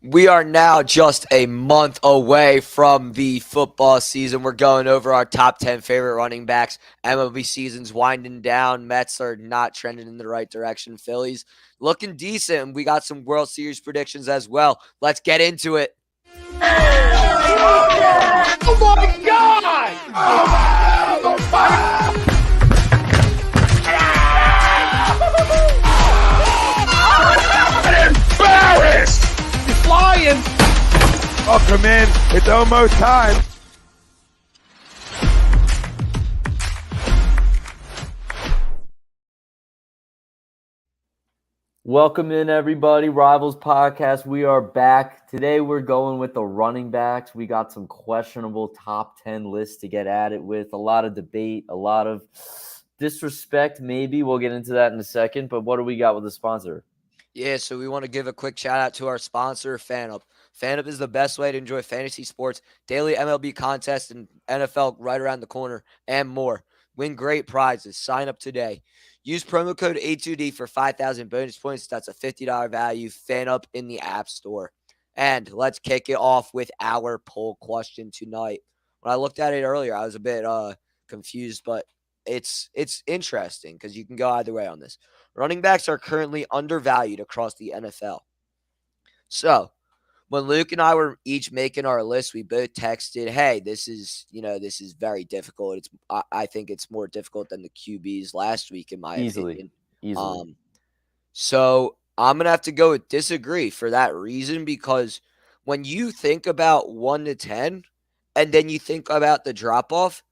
We are now just a month away from the football season. We're going over our top 10 favorite running backs. MLB season's winding down. Mets are not trending in the right direction. Phillies looking decent. And we got some World Series predictions as well. Let's get into it. Oh my God! Oh my embarrassed! He's flying! Welcome in. It's almost time. Welcome in, everybody. Rivals Podcast. We are back. Today we're going with the running backs. We got some questionable top 10 lists to get at it with. A lot of debate, a lot of disrespect, maybe. We'll get into that in a second. But what do we got with the sponsor? Yeah, so we want to give a quick shout out to our sponsor, FanUp. FanUp is the best way to enjoy fantasy sports, daily MLB contests, and NFL right around the corner, and more. Win great prizes. Sign up today. Use promo code A2D for 5,000 bonus points. That's a $50 value. FanUp in the App Store. And let's kick it off with our poll question tonight. When I looked at it earlier, I was a bit confused, but it's interesting because you can go either way on this. Running backs are currently undervalued across the NFL. So, when Luke and I were each making our list, we both texted, "Hey, this is very difficult. I think it's more difficult than the QBs last week, in my opinion." Easily. So I'm gonna have to go with disagree for that reason, because when you think about 1 to 10, and then you think about the drop off,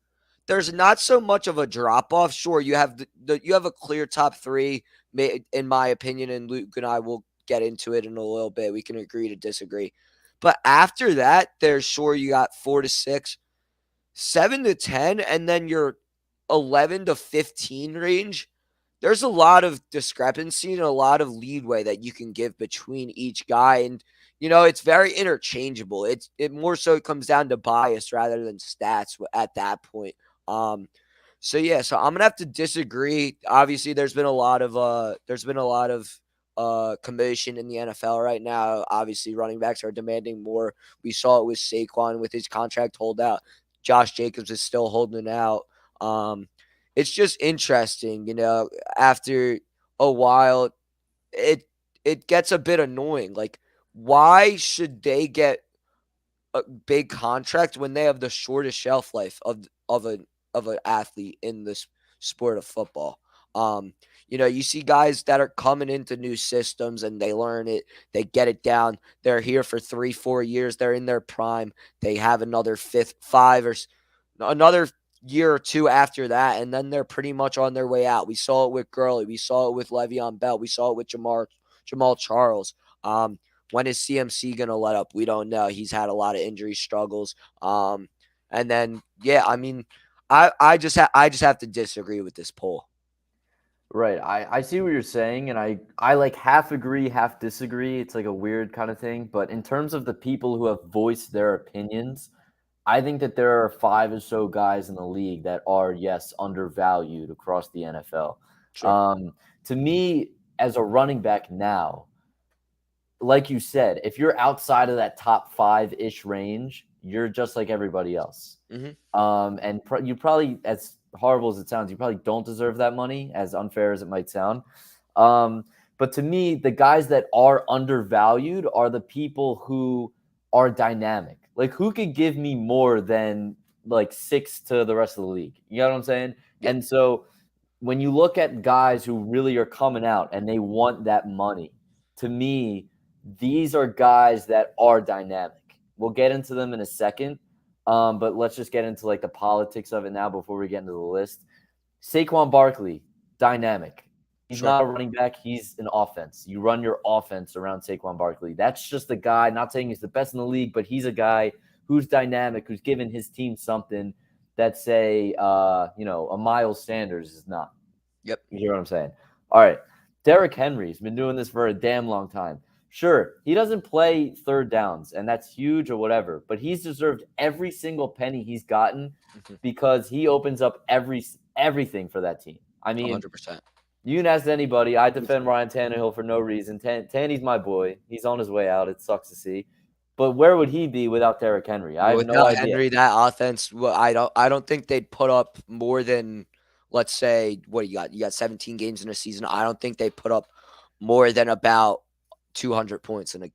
there's not so much of a drop off. Sure, you have you have a clear top three, in my opinion, and Luke and I will get into it in a little bit. We can agree to disagree. But after that, there's sure you got 4 to 6, 7 to 10, and then your 11 to 15 range. There's a lot of discrepancy and a lot of leadway that you can give between each guy. And, it's very interchangeable. It more so comes down to bias rather than stats at that point. So I'm gonna have to disagree. Obviously, there's been a lot of commotion in the NFL right now. Obviously, running backs are demanding more. We saw it with Saquon with his contract holdout. Josh Jacobs is still holding out. It's just interesting, after a while, it gets a bit annoying. Like, why should they get a big contract when they have the shortest shelf life of an athlete in this sport of football? You see guys that are coming into new systems and they learn it, they get it down. They're here for 3-4 years. They're in their prime. They have another another year or two after that, and then they're pretty much on their way out. We saw it with Gurley. We saw it with Le'Veon Bell. We saw it with Jamal Charles. When is CMC going to let up? We don't know. He's had a lot of injury struggles. And then, I just have to disagree with this poll. Right. I see what you're saying, and I like half agree, half disagree. It's like a weird kind of thing. But in terms of the people who have voiced their opinions, I think that there are 5 or so guys in the league that are, yes, undervalued across the NFL. Sure. To me, as a running back now, like you said, if you're outside of that top 5-ish range, you're just like everybody else. Mm-hmm. And you probably, as horrible as it sounds, you probably don't deserve that money, as unfair as it might sound. But to me, the guys that are undervalued are the people who are dynamic. Like, who could give me more than like 6 to the rest of the league? You know what I'm saying? Yeah. And so when you look at guys who really are coming out and they want that money, to me, these are guys that are dynamic. We'll get into them in a second. But let's just get into like the politics of it now before we get into the list. Saquon Barkley, dynamic. He's not a running back. He's an offense. You run your offense around Saquon Barkley. That's just a guy, not saying he's the best in the league, but he's a guy who's dynamic, who's given his team something that, say, a Miles Sanders is not. Yep. You hear what I'm saying? All right. Derrick Henry's been doing this for a damn long time. Sure, he doesn't play third downs, and that's huge or whatever, but he's deserved every single penny he's gotten because he opens up everything for that team. I mean, 100%. You can ask anybody. I defend Ryan Tannehill for no reason. Tanny's my boy. He's on his way out. It sucks to see. But where would he be without Derrick Henry? I have no Without idea. Henry, that offense, well, I don't think they'd put up more than, let's say, what you got? You got 17 games in a season. I don't think they put up more than about 200 points in a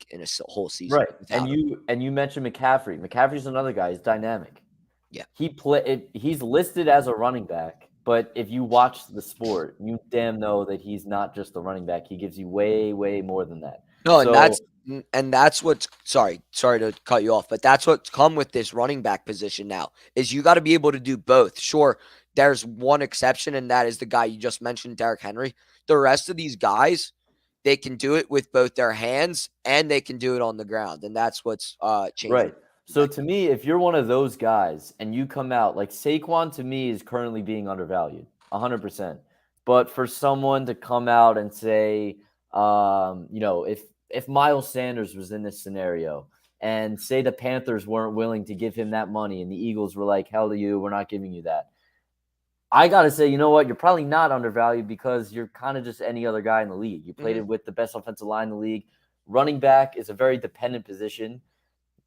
whole season. Right. And you mentioned McCaffrey. McCaffrey's another guy. He's dynamic. Yeah. He's listed as a running back, but if you watch the sport, you damn know that he's not just a running back. He gives you way, way more than that. No, So, and that's what's sorry to cut you off, but that's what's come with this running back position now is you got to be able to do both. Sure, there's one exception, and that is the guy you just mentioned, Derrick Henry. The rest of these guys, they can do it with both their hands and they can do it on the ground, and that's what's changed. right. So to me, if you're one of those guys and you come out like Saquon, to me is currently being undervalued, 100%. But for someone to come out and say, if Miles Sanders was in this scenario and say the Panthers weren't willing to give him that money and the Eagles were like, hell to you, we're not giving you that. I got to say, you know what? You're probably not undervalued because you're kind of just any other guy in the league. You played it with the best offensive line in the league. Running back is a very dependent position.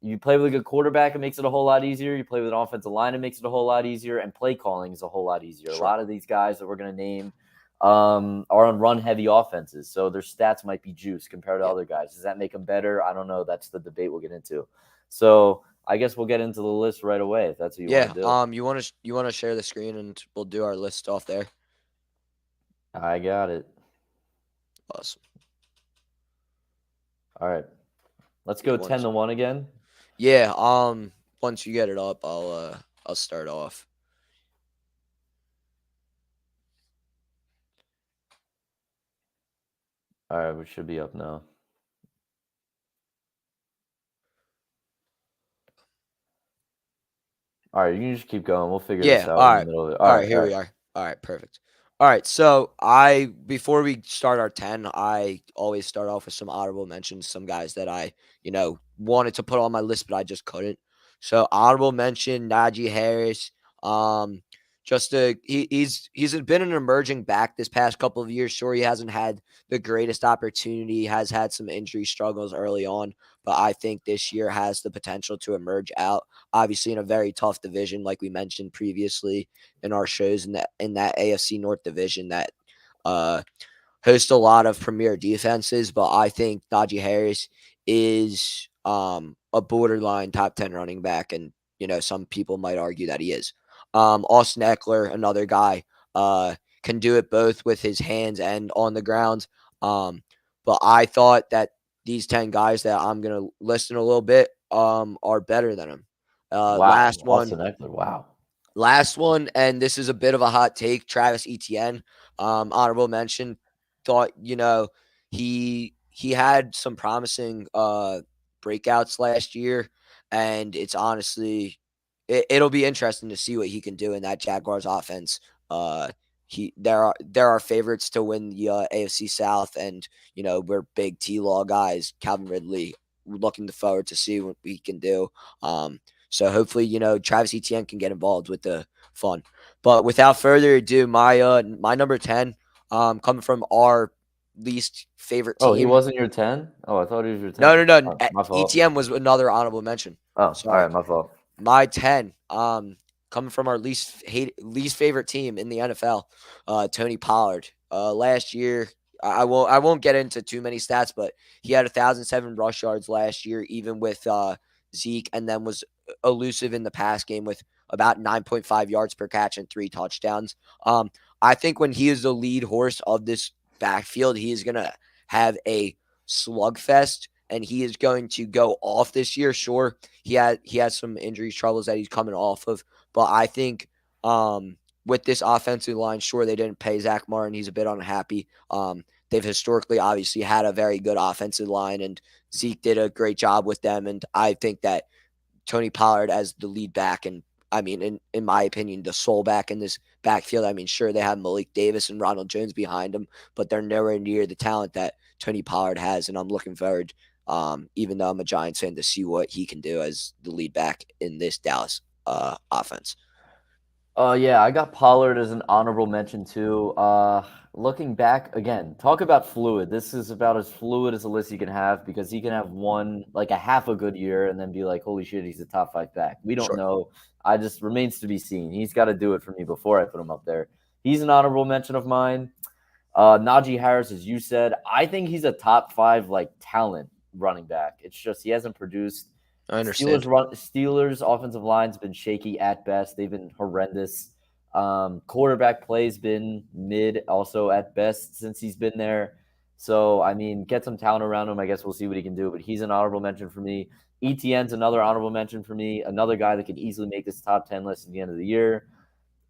You play with a good quarterback, it makes it a whole lot easier. You play with an offensive line, it makes it a whole lot easier. And play calling is a whole lot easier. Sure. A lot of these guys that we're going to name are on run-heavy offenses. So their stats might be juice compared to other guys. Does that make them better? I don't know. That's the debate we'll get into. So I guess we'll get into the list right away if that's what you want to do. You want to share the screen and we'll do our list off there. I got it. Awesome. All right. Let's go 10-1 again. Yeah, once you get it up, I'll start off. All right, we should be up now. All right, you can just keep going. We'll figure this out in the middle of it. All right, here we are. All right, perfect. All right, so before we start our 10, I always start off with some honorable mentions, some guys that I, wanted to put on my list, but I just couldn't. So honorable mention, Najee Harris. He's been an emerging back this past couple of years. Sure, he hasn't had the greatest opportunity. He has had some injury struggles early on, but I think this year has the potential to emerge out. Obviously, in a very tough division, like we mentioned previously in our shows, in that AFC North division that hosts a lot of premier defenses. But I think Najee Harris is a borderline top 10 running back, and some people might argue that he is. Austin Eckler, another guy, can do it both with his hands and on the ground. But I thought that these 10 guys that I'm going to list in a little bit are better than him. Wow. Last Austin one. Eckler, wow. Last one, and this is a bit of a hot take, Travis Etienne, honorable mention. Thought, he had some promising breakouts last year, and it's honestly it'll be interesting to see what he can do in that Jaguars offense. There are favorites to win the AFC South, and we're big T-Law guys. Calvin Ridley, we're looking forward to see what he can do. So hopefully, Travis Etienne can get involved with the fun. But without further ado, my number 10, coming from our least favorite team. Oh, he wasn't your 10? Oh, I thought he was your 10. No. Oh, my fault. Etienne was another honorable mention. Oh, sorry. All right, my fault. My 10, coming from our least favorite team in the NFL, Tony Pollard. Last year, I won't get into too many stats, but he had 1,007 rush yards last year, even with Zeke, and then was elusive in the pass game with about 9.5 yards per catch and 3 touchdowns. I think when he is the lead horse of this backfield, he is going to have a slugfest, and he is going to go off this year. Sure, he has some injury troubles that he's coming off of, but I think with this offensive line, sure, they didn't pay Zach Martin. He's a bit unhappy. They've historically obviously had a very good offensive line, and Zeke did a great job with them. And I think that Tony Pollard as the lead back, and I mean, in my opinion, the sole back in this backfield. I mean, sure, they have Malik Davis and Ronald Jones behind them, but they're nowhere near the talent that Tony Pollard has. And I'm looking forward, even though I'm a Giants fan, to see what he can do as the lead back in this Dallas offense. Yeah, I got Pollard as an honorable mention too. Looking back again, talk about fluid. This is about as fluid as a list you can have because he can have one like a half a good year and then be like, holy shit, he's a top 5 back. We don't Sure. know. I just remains to be seen. He's got to do it for me before I put him up there. He's an honorable mention of mine. Najee Harris, as you said, I think he's a top 5 like talent running back. It's just he hasn't produced. I understand. Steelers offensive line's been shaky at best. They've been horrendous. Quarterback play's been mid also at best since he's been there. So I mean, get some talent around him. I guess we'll see what he can do. But he's an honorable mention for me. ETN's another honorable mention for me. Another guy that could easily make this top 10 list at the end of the year.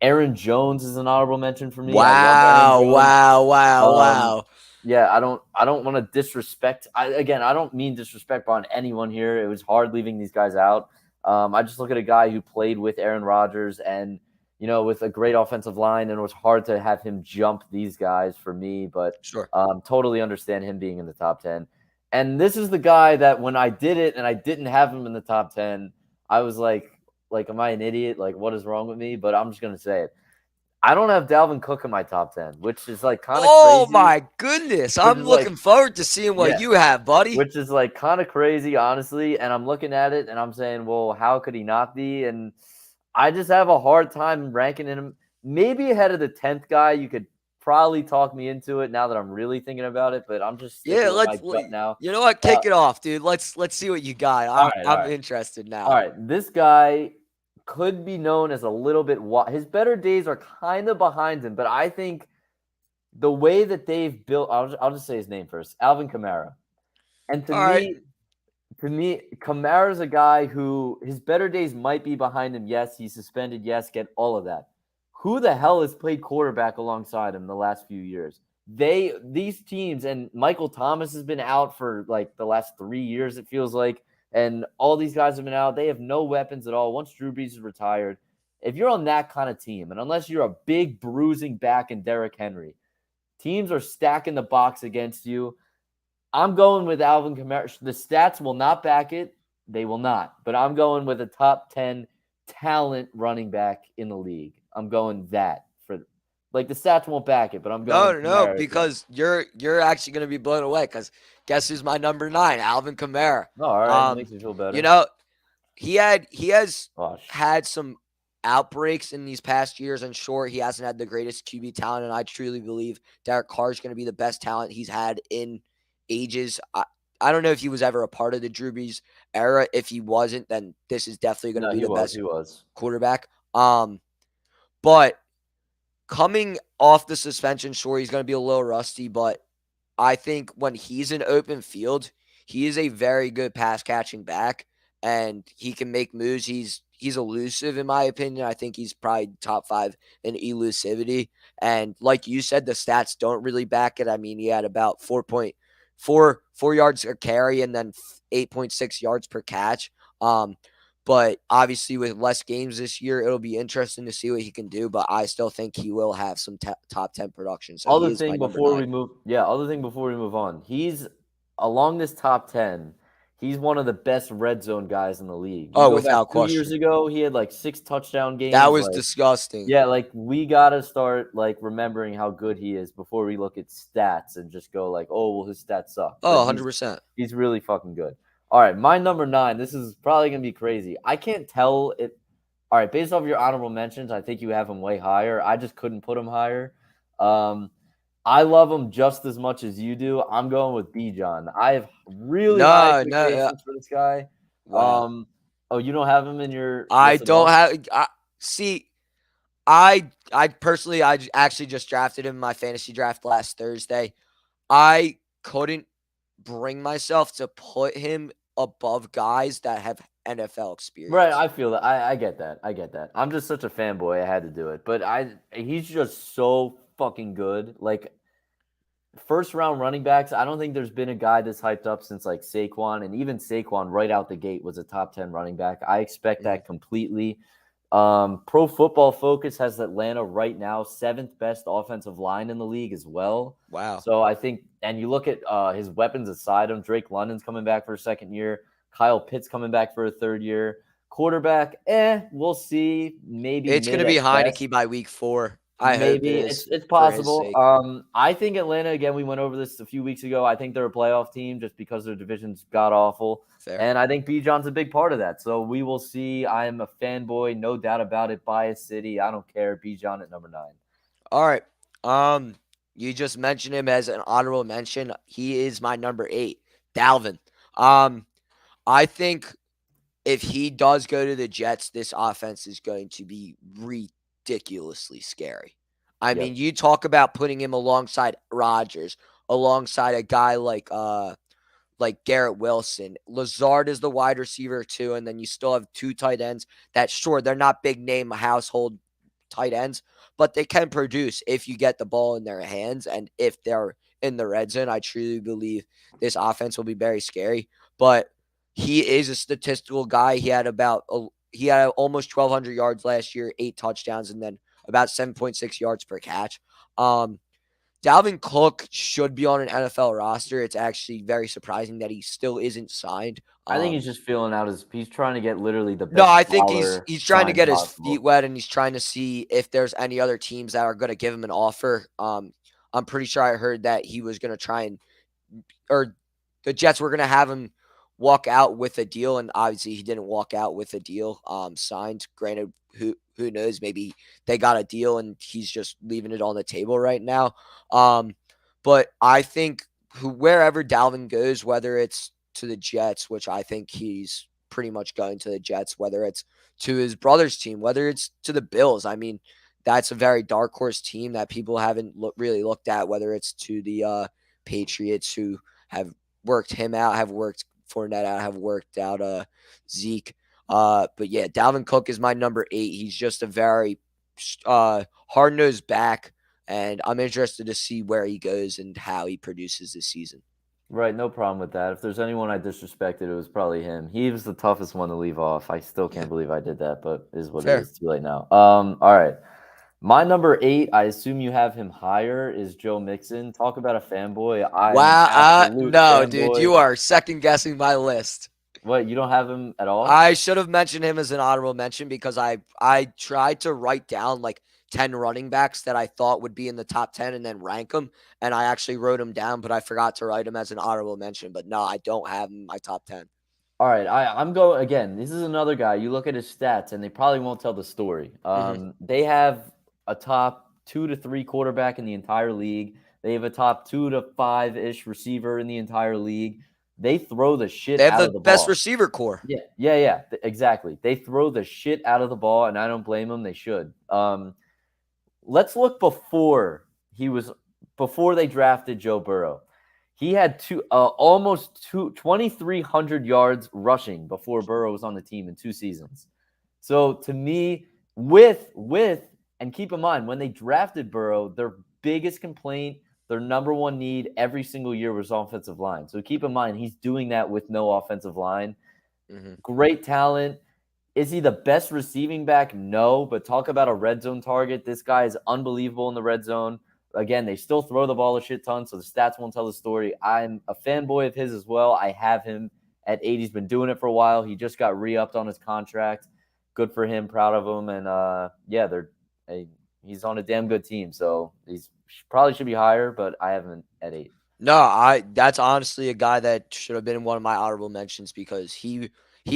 Aaron Jones is an honorable mention for me. I love Aaron Wow, Jones. wow, wow, Um, wow. yeah, I don't want to disrespect. I don't mean disrespect on anyone here. It was hard leaving these guys out. I just look at a guy who played with Aaron Rodgers and with a great offensive line, and it was hard to have him jump these guys for me. But Sure. totally understand him being in the top 10. And this is the guy that when I did it and I didn't have him in the top 10, I was like, am I an idiot? Like, what is wrong with me? But I'm just gonna say it. I don't have Dalvin Cook in my top 10, which is like kind of Oh crazy. my goodness. Which I'm is like, looking forward to seeing what yeah, you have, buddy. which is like kind of crazy, honestly. And I'm looking at it and I'm saying, well, how could he not be? And I just have a hard time ranking him. Maybe ahead of the 10th guy, you could probably talk me into it now that I'm really thinking about it. But I'm just Yeah, sticking with my gut now. you know what? Kick it off, dude. Let's see what you got. All right, all I'm right. interested All now. right, this guy could be known as a little bit. His better days are kind of behind him, but I think the way that they've built, I'll just say his name first, Alvin Kamara. And All right. to me, Kamara's a guy who his better days might be behind him. Yes, he's suspended. Yes, get all of that. Who the hell has played quarterback alongside him the last few years? These teams, and Michael Thomas has been out for like the last 3 years, it feels like, and all these guys have been out. They have no weapons at all. Once Drew Brees is retired, if you're on that kind of team, and unless you're a big bruising back in Derrick Henry, teams are stacking the box against you. I'm going with Alvin Kamara. The stats will not back it. They will not. But I'm going with a top 10 talent running back in the league. I'm going that for like the stats won't back it, but I'm going No, Kamara. because you're actually gonna be blown away because guess who's my number 9? Alvin Kamara. Oh, all right. That makes me feel better. You know, he has Oh, had some outbreaks in these past years, and sure, he hasn't had the greatest QB talent, and I truly believe Derek Carr is going to be the best talent he's had in ages. I don't know if he was ever a part of the Drew Brees era. If he wasn't, then this is definitely going to no, be he the was. best He was. quarterback. But coming off the suspension, sure, he's going to be a little rusty, but I think when he's in open field, he is a very good pass catching back, and he can make moves. He's elusive in my opinion. I think he's probably top 5 in elusivity. And like you said, the stats don't really back it. I mean, he had about 4.4 yards a carry and then 8.6 yards per catch. But obviously, with less games this year, it'll be interesting to see what he can do. But I still think he will have some top 10 production. So he Other is my thing number before 9. we move, yeah. Other thing before we move on, he's along this top 10. He's one of the best red zone guys in the league. You Oh, go back without 2 years question. ago, he had like 6 touchdown That games. was Like, disgusting. yeah, like we gotta start like remembering how good he is before we look at stats and just go like, oh, well, his stats suck. Oh, But 100%. he's really fucking good. All right, my number 9. This is probably gonna be crazy. I can't tell if. All right, based off your honorable mentions, I think you have him way higher. I just couldn't put him higher. I love him just as much as you do. I'm going with Bijan. I have really high No. expectations for this guy. Wow. Oh, you don't have him in your I list at don't all? have. See, I personally, actually just drafted him in my fantasy draft last Thursday. I couldn't bring myself to put him above guys that have NFL Right, experience. I feel that. I get that. I get that. I'm just such a fanboy. I had to do it. But he's just so fucking good. Like first round running backs, I don't think there's been a guy that's hyped up since like Saquon, and even Saquon right out the gate was a top 10 running back. I expect that completely. Pro Football Focus has Atlanta right now 7th best offensive line in the league as well. Wow. So I think, and you look at his weapons aside him, Drake London's coming back for a second year. Kyle Pitt's coming back for a third year. Quarterback, we'll see. Maybe It's going mid to be at best. Heineke by week 4. I hope it Maybe is it's for his possible. sake. I think Atlanta, again, we went over this a few weeks ago. I think they're a playoff team just because their division's god awful. Fair. And I think Bijan's a big part of that. So we will see. I am a fanboy, no doubt about it. Bias City. I don't care. Bijan at number 9. All right. You just mentioned him as an honorable mention. He is my number 8, Dalvin. I think if he does go to the Jets, this offense is going to be ridiculously scary. I mean, you talk about putting him alongside Rodgers, alongside a guy like Garrett Wilson. Lazard is the wide receiver too, and then you still have 2 tight ends that, sure, they're not big name household tight ends, but they can produce if you get the ball in their hands and if they're in the red zone. I truly believe this offense will be very scary, but he is a statistical guy. He had almost 1,200 yards last year, 8 touchdowns, and then about 7.6 yards per catch. Dalvin Cook should be on an NFL roster. It's actually very surprising that he still isn't signed. I think he's just feeling out he's trying to get literally the best. No, I think he's trying to get his possible. feet wet, and he's trying to see if there's any other teams that are going to give him an offer. I'm pretty sure I heard that he was going to or the Jets were going to have him walk out with a deal, and obviously he didn't walk out with a deal signed. Granted, who knows? Maybe they got a deal and he's just leaving it on the table right now. But I think wherever Dalvin goes, whether it's to the Jets, which I think he's pretty much going to the Jets, whether it's to his brother's team, whether it's to the Bills. I mean, that's a very dark horse team that people haven't really looked at, whether it's to the Patriots, who have worked him out, have worked Fournette out, have worked out Zeke. But yeah, Dalvin Cook is my number 8. He's just a very hard-nosed back, and I'm interested to see where he goes and how he produces this season. Right, no problem with that. If there's anyone I disrespected, it was probably him. He was the toughest one to leave off. I still can't believe I did that, but it is what Fair. it is. Too late now. All right. My number 8, I assume you have him higher, is Joe Mixon. Talk about a fanboy. Wow. No, fanboy. dude, you are second-guessing my list. What, you don't have him at all? I should have mentioned him as an honorable mention because I tried to write down like 10 running backs that I thought would be in the top 10 and then rank them. And I actually wrote them down, but I forgot to write them as an honorable mention. But no, I don't have him in my top 10. All right, I'm going again. This is another guy. You look at his stats, and they probably won't tell the story. They have a top 2 to 3 quarterback in the entire league. They have a top 2 to 5-ish receiver in the entire league. They throw the shit out of the ball. They have the best receiver core. Yeah, exactly. They throw the shit out of the ball, and I don't blame them. They should. Let's look before they drafted Joe Burrow. He had almost 2,300 yards rushing before Burrow was on the team in 2 seasons. So to me, and keep in mind, when they drafted Burrow, their biggest complaint, their number 1 need every single year was offensive line. So keep in mind, he's doing that with no offensive line. Great talent. Is he the best receiving back? No, but talk about a red zone target. This guy is unbelievable in the red zone. Again, they still throw the ball a shit ton, so the stats won't tell the story. I'm a fanboy of his as well. I have him at 8. He's been doing it for a while. He just got re-upped on his contract. Good for him. Proud of him. And, he's on a damn good team, so he's probably should be higher, but I have him at 8. No, that's honestly a guy that should have been in one of my honorable mentions because he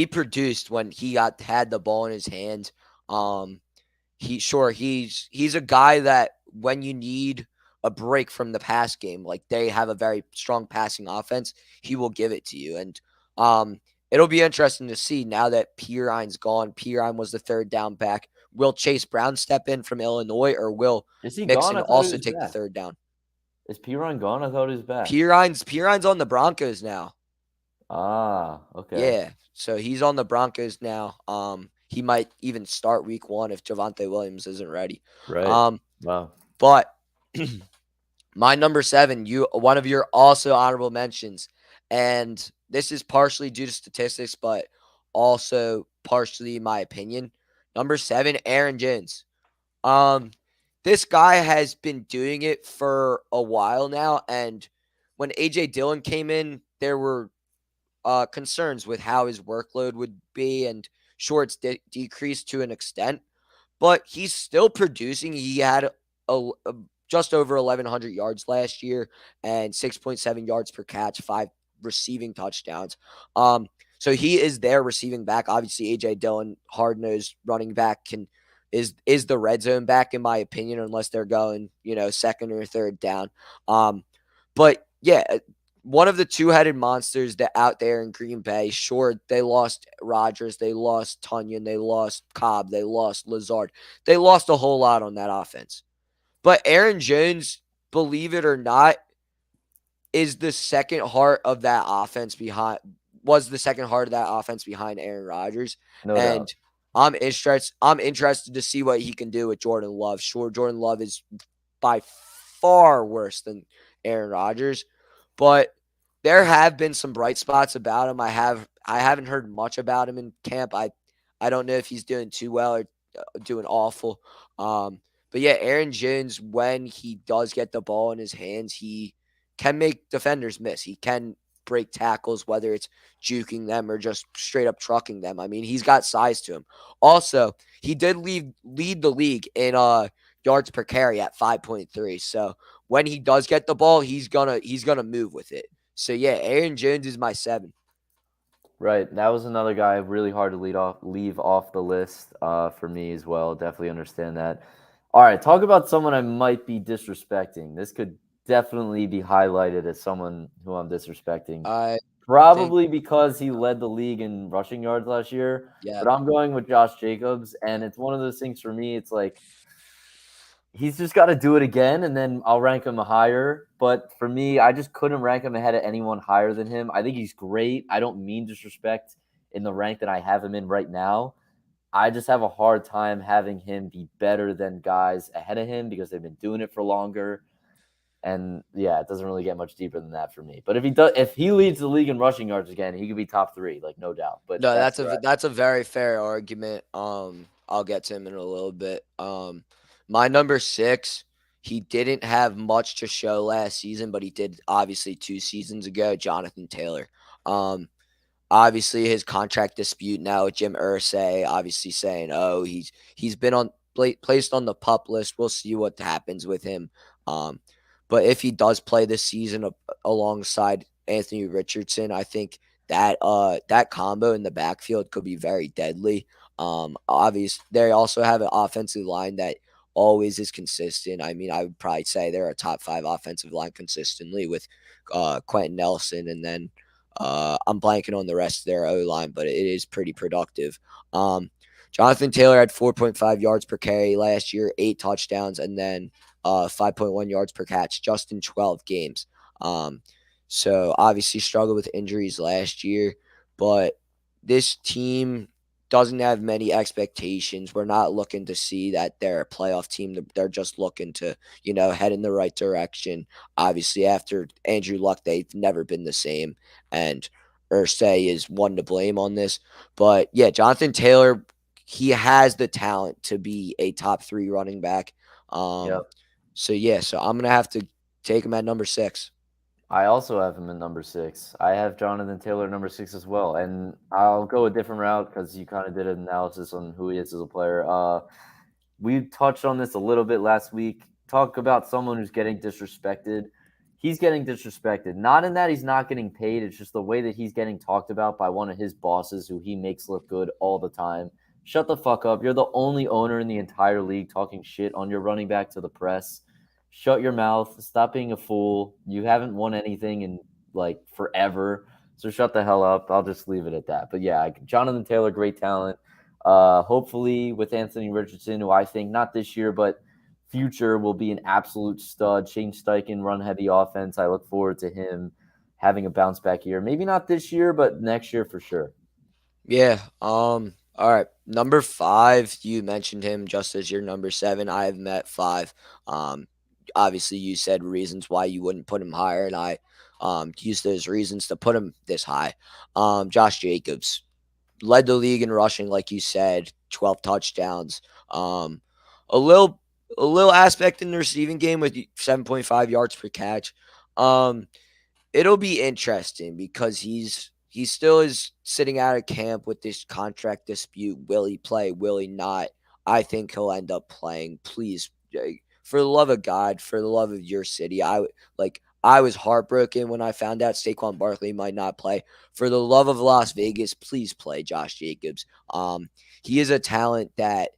produced when he had the ball in his hand. He's a guy that when you need a break from the pass game, like they have a very strong passing offense, he will give it to you. And it'll be interesting to see now that Perine's gone. Perine was the 3rd down back. Will Chase Brown step in from Illinois, or will Mixon also take the 3rd down? Is Perine gone? I thought he was back. Perine's on the Broncos now. Ah, okay. Yeah, so he's on the Broncos now. He might even start week 1 if Javonte Williams isn't ready. Right. Wow. But my number 7, one of your also honorable mentions, and this is partially due to statistics, but also partially my opinion. Number 7, Aaron Jones. This guy has been doing it for a while now, and when A.J. Dillon came in, there were concerns with how his workload would be and Sure, it's decreased to an extent, but he's still producing. He had a just over 1,100 yards last year and 6.7 yards per catch, 5 receiving touchdowns. So he is their receiving back. Obviously, AJ Dillon, hard nosed running back, is the red zone back in my opinion, unless they're going second or third down. But yeah, one of the two-headed monsters that out there in Green Bay. Sure, they lost Rodgers, they lost Tunyon, they lost Cobb, they lost Lazard. They lost a whole lot on that offense. But Aaron Jones, believe it or not, is the second heart of that offense behind was the second heart of that offense behind Aaron Rodgers. No doubt. And I'm interested to see what he can do with Jordan Love. Sure, Jordan Love is by far worse than Aaron Rodgers, but there have been some bright spots about him. I haven't heard much about him in camp. I don't know if he's doing too well or doing awful. But yeah, Aaron Jones, when he does get the ball in his hands, he can make defenders miss. He can break tackles, whether it's juking them or just straight up trucking them. I mean, he's got size to him. Also, he did lead the league in yards per carry at 5.3. So when he does get the ball, he's gonna move with it. So yeah, Aaron Jones is my 7. Right. That was another guy really hard to leave off the list for me as well. Definitely understand that. All right, talk about someone I might be disrespecting. This could definitely be highlighted as someone who I'm disrespecting. I think Probably because he led the league in rushing yards last year. yeah. But I'm going with Josh Jacobs, and it's one of those things for me. It's like he's just got to do it again, and then I'll rank him higher. But for me, I just couldn't rank him ahead of anyone higher than him. I think he's great. I don't mean disrespect in the rank that I have him in right now. I just have a hard time having him be better than guys ahead of him because they've been doing it for longer. And yeah, it doesn't really get much deeper than that for me. But if he leads the league in rushing yards again, he could be top 3, like no doubt. But No, that's where that's a very fair argument. I'll get to him in a little bit. My number 6, he didn't have much to show last season, but he did obviously 2 seasons ago. Jonathan Taylor. Um, Obviously his contract dispute now with Jim Irsay, obviously saying, oh, he's been placed on the pup list. We'll see what happens with him. But if he does play this season alongside Anthony Richardson, I think that combo in the backfield could be very deadly. Obviously, they also have an offensive line that always is consistent. I mean, I would probably say they're a top 5 offensive line consistently with Quentin Nelson, and then I'm blanking on the rest of their O line, but it is pretty productive. Jonathan Taylor had 4.5 yards per carry last year, 8 touchdowns, and then 5.1 yards per catch just in 12 games. So obviously struggled with injuries last year, but this team doesn't have many expectations. We're not looking to see that they're a playoff team. They're just looking to, head in the right direction. Obviously, after Andrew Luck, they've never been the same. And Irsay is one to blame on this. But yeah, Jonathan Taylor, he has the talent to be a top 3 running back. Yep. So yeah, so I'm gonna have to take him at number 6. I also have him at number 6. I have Jonathan Taylor at number 6 as well, and I'll go a different route because you kind of did an analysis on who he is as a player. We touched on this a little bit last week. Talk about someone who's getting disrespected. He's getting disrespected. Not in that he's not getting paid. It's just the way that he's getting talked about by one of his bosses who he makes look good all the time. Shut the fuck up. You're the only owner in the entire league talking shit on your running back to the press. Shut your mouth. Stop being a fool. You haven't won anything in like forever. So shut the hell up. I'll just leave it at that. But yeah, Jonathan Taylor, great talent. Hopefully with Anthony Richardson, who I think not this year, but future will be an absolute stud. Shane Steichen, run heavy offense. I look forward to him having a bounce back year. Maybe not this year, but next year for sure. Yeah. All right. Number 5, you mentioned him just as your number 7. I have him at 5. Obviously you said reasons why you wouldn't put him higher, and I used those reasons to put him this high. Josh Jacobs led the league in rushing, like you said, 12 touchdowns. A little aspect in the receiving game with 7.5 yards per catch. It'll be interesting because he's He still is sitting out of camp with this contract dispute. Will he play? Will he not? I think he'll end up playing. Please, for the love of God, for the love of your city, I was heartbroken when I found out Saquon Barkley might not play. For the love of Las Vegas, please play Josh Jacobs. He is a talent that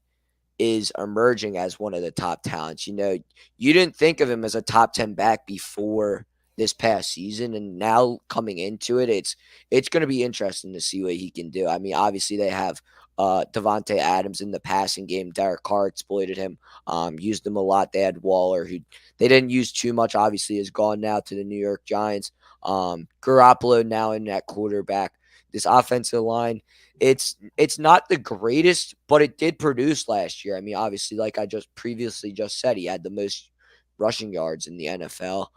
is emerging as one of the top talents. You didn't think of him as a top 10 back before this past season, and now coming into it, it's going to be interesting to see what he can do. I mean, obviously they have Devontae Adams in the passing game. Derek Carr exploited him, used him a lot. They had Waller, who they didn't use too much. Obviously, is gone now to the New York Giants. Garoppolo now in that quarterback. This offensive line, it's not the greatest, but it did produce last year. I mean, obviously, like I just previously just said, he had the most rushing yards in the NFL.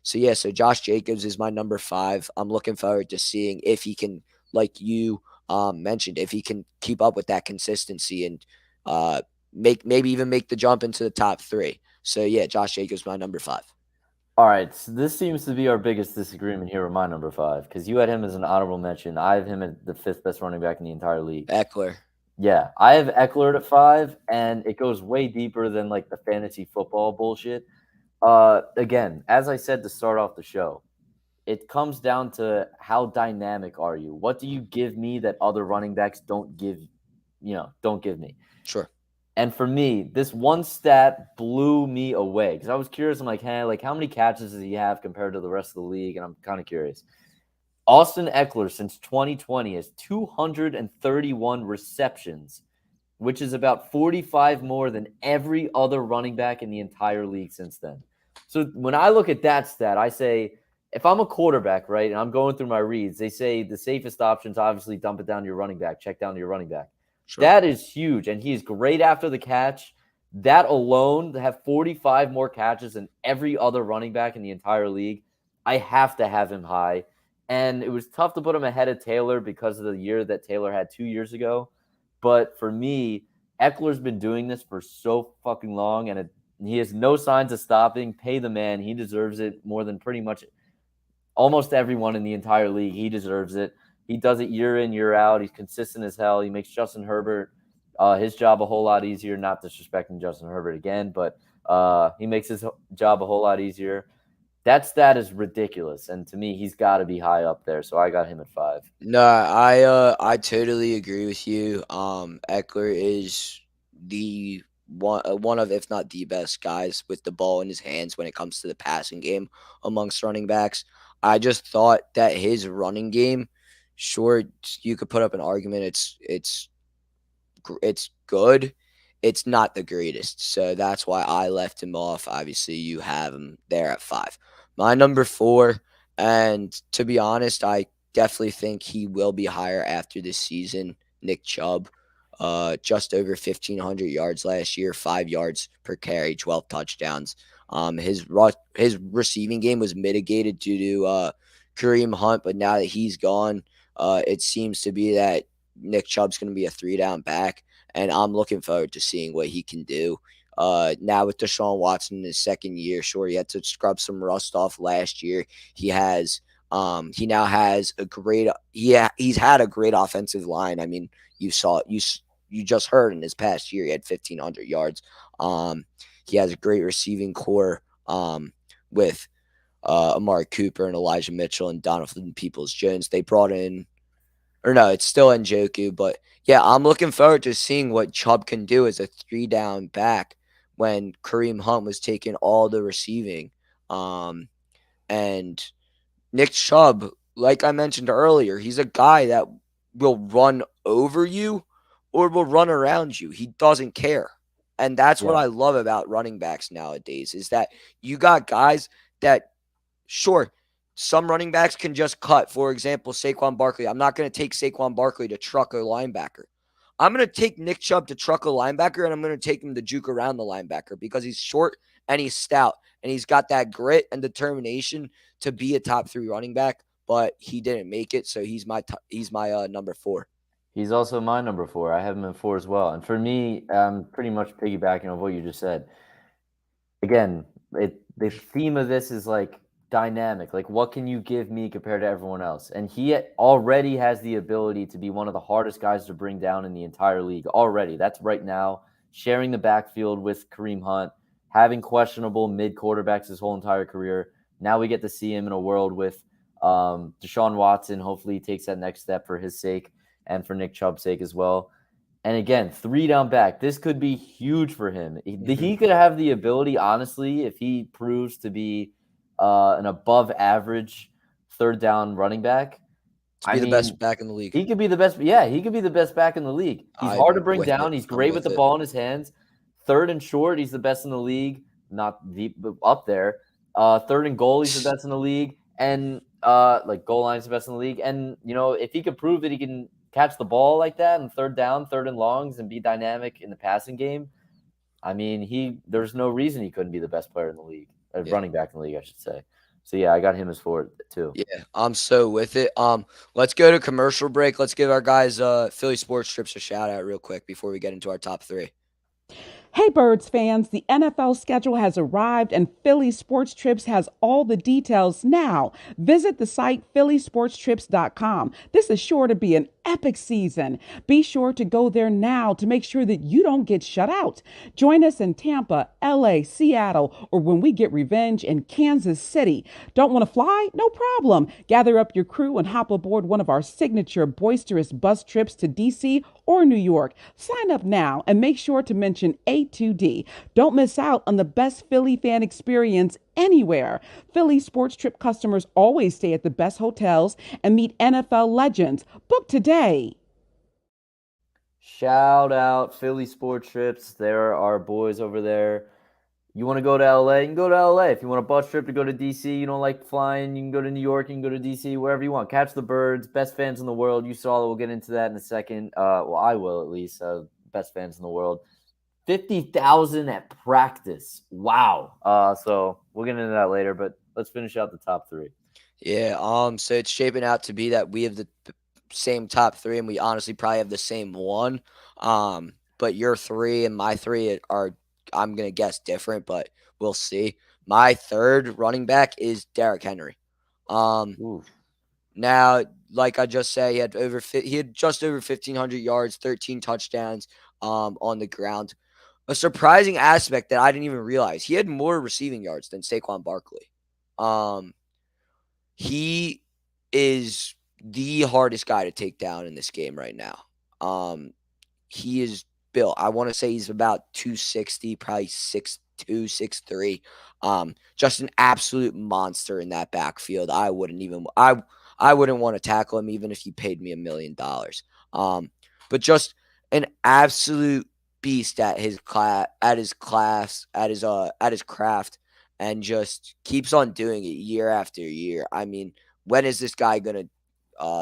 So Josh Jacobs is my number 5. I'm looking forward to seeing if he can, like you mentioned, if he can keep up with that consistency and maybe even make the jump into the top 3. So yeah, Josh Jacobs my number 5. All right, so this seems to be our biggest disagreement here with my number 5 because you had him as an honorable mention. I have him at the 5th best running back in the entire league. Eckler. Yeah, I have Eckler at 5, and it goes way deeper than like the fantasy football bullshit. Again, as I said to start off the show, it comes down to how dynamic are you? What do you give me that other running backs don't give me? Sure. And for me, this one stat blew me away because I was curious. I'm like, hey, like how many catches does he have compared to the rest of the league? And I'm kind of curious. Austin Eckler since 2020 has 231 receptions, which is about 45 more than every other running back in the entire league since then. So when I look at that stat, I say, if I'm a quarterback, right, and I'm going through my reads, they say the safest option is obviously dump it down to your running back, check down to your running back. Sure. That is huge, and he's great after the catch. That alone, to have 45 more catches than every other running back in the entire league, I have to have him high. And it was tough to put him ahead of Taylor because of the year that Taylor had 2 years ago. But for me, Eckler's been doing this for so fucking long, and he has no signs of stopping. Pay the man. He deserves it more than pretty much almost everyone in the entire league. He deserves it. He does it year in, year out. He's consistent as hell. He makes Justin Herbert his job a whole lot easier. Not disrespecting Justin Herbert again, but he makes his job a whole lot easier. That stat is ridiculous, and to me, he's got to be high up there. So I got him at 5. No, I totally agree with you. Eckler is the one of, if not the best guys with the ball in his hands when it comes to the passing game amongst running backs. I just thought that his running game, sure, you could put up an argument. It's good. It's not the greatest. So that's why I left him off. Obviously, you have him there at 5. My number 4, and to be honest, I definitely think he will be higher after this season. Nick Chubb, just over 1,500 yards last year, 5 yards per carry, 12 touchdowns. His receiving game was mitigated due to Kareem Hunt, but now that he's gone, it seems to be that Nick Chubb's going to be a 3-down back, and I'm looking forward to seeing what he can do. Now with Deshaun Watson in his second year, sure, he had to scrub some rust off last year. He now has he's had a great offensive line. I mean, you just heard in his past year he had 1,500 yards. He has a great receiving core with Amari Cooper and Elijah Mitchell and Donovan Peoples-Jones. They brought in, or no, it's still Njoku, but yeah, I'm looking forward to seeing what Chubb can do as a 3-down back when Kareem Hunt was taking all the receiving. And Nick Chubb, like I mentioned earlier, he's a guy that will run over you or will run around you. He doesn't care. And that's what I love about running backs nowadays is that you got guys that, sure, some running backs can just cut. For example, Saquon Barkley. I'm not going to take Saquon Barkley to truck a linebacker. I'm going to take Nick Chubb to truck a linebacker, and I'm going to take him to juke around the linebacker because he's short and he's stout, and he's got that grit and determination to be a top 3 running back, but he didn't make it, so he's my number 4. He's also my number 4. I have him at 4 as well. And for me, pretty much piggybacking on what you just said. Again, the theme of this is like dynamic. Like, what can you give me compared to everyone else? And he already has the ability to be one of the hardest guys to bring down in the entire league already. That's right now, sharing the backfield with Kareem Hunt, having questionable mid quarterbacks his whole entire career. Now we get to see him in a world with Deshaun Watson. Hopefully he takes that next step for his sake and for Nick Chubb's sake as well. And again, 3 down back. This could be huge for him. He could have the ability, honestly, if he proves to be an above average third down running back. To be the best back in the league. He could be the best. Yeah, he could be the best back in the league. He's hard to bring down. He's great with the ball in his hands. Third and short, he's the best in the league. Not deep, but up there. Third and goal, he's the best in the league. And like goal line's the best in the league. And, if he could prove that he can catch the ball like that and third down, third and longs, and be dynamic in the passing game, I mean, there's no reason he couldn't be the best player in the league. Running back in the league, I should say. So, yeah, I got him as forward, too. Yeah, I'm so with it. Let's go to commercial break. Let's give our guys Philly Sports Trips a shout out real quick before we get into our top 3. Hey, Birds fans, the NFL schedule has arrived and Philly Sports Trips has all the details now. Visit the site phillysportstrips.com. This is sure to be an epic season. Be sure to go there now to make sure that you don't get shut out. Join us in Tampa, LA, Seattle, or when we get revenge in Kansas City. Don't want to fly? No problem. Gather up your crew and hop aboard one of our signature boisterous bus trips to DC or New York. Sign up now and make sure to mention A2D. Don't miss out on the best Philly fan experience anywhere. Philly Sports Trip customers always stay at the best hotels and meet NFL legends. Book today. Shout out Philly Sports Trips. There are boys over there. You want to go to LA? You can go to LA. If you want a bus trip to go to DC, you don't like flying, you can go to New York, you can go to DC, wherever you want. Catch the Birds, best fans in the world. You saw that. We'll get into that in a second. Well, I will at least. Best fans in the world. 50,000 at practice. Wow. So we'll get into that later, but let's finish out the top 3. Yeah. So it's shaping out to be that we have the same top 3, and we honestly probably have the same one. But your 3 and my 3 are, I'm gonna guess, different, but we'll see. My third running back is Derrick Henry. Now, like I just said, he had just over 1,500 yards, 13 touchdowns on the ground. A surprising aspect that I didn't even realize, he had more receiving yards than Saquon Barkley. He is the hardest guy to take down in this game right now. He is built. I want to say he's about 260, probably 6'2", 6'3". Just an absolute monster in that backfield. I wouldn't want to tackle him even if you paid me $1 million. But just an absolute beast at his craft, and just keeps on doing it year after year. I mean, when is this guy gonna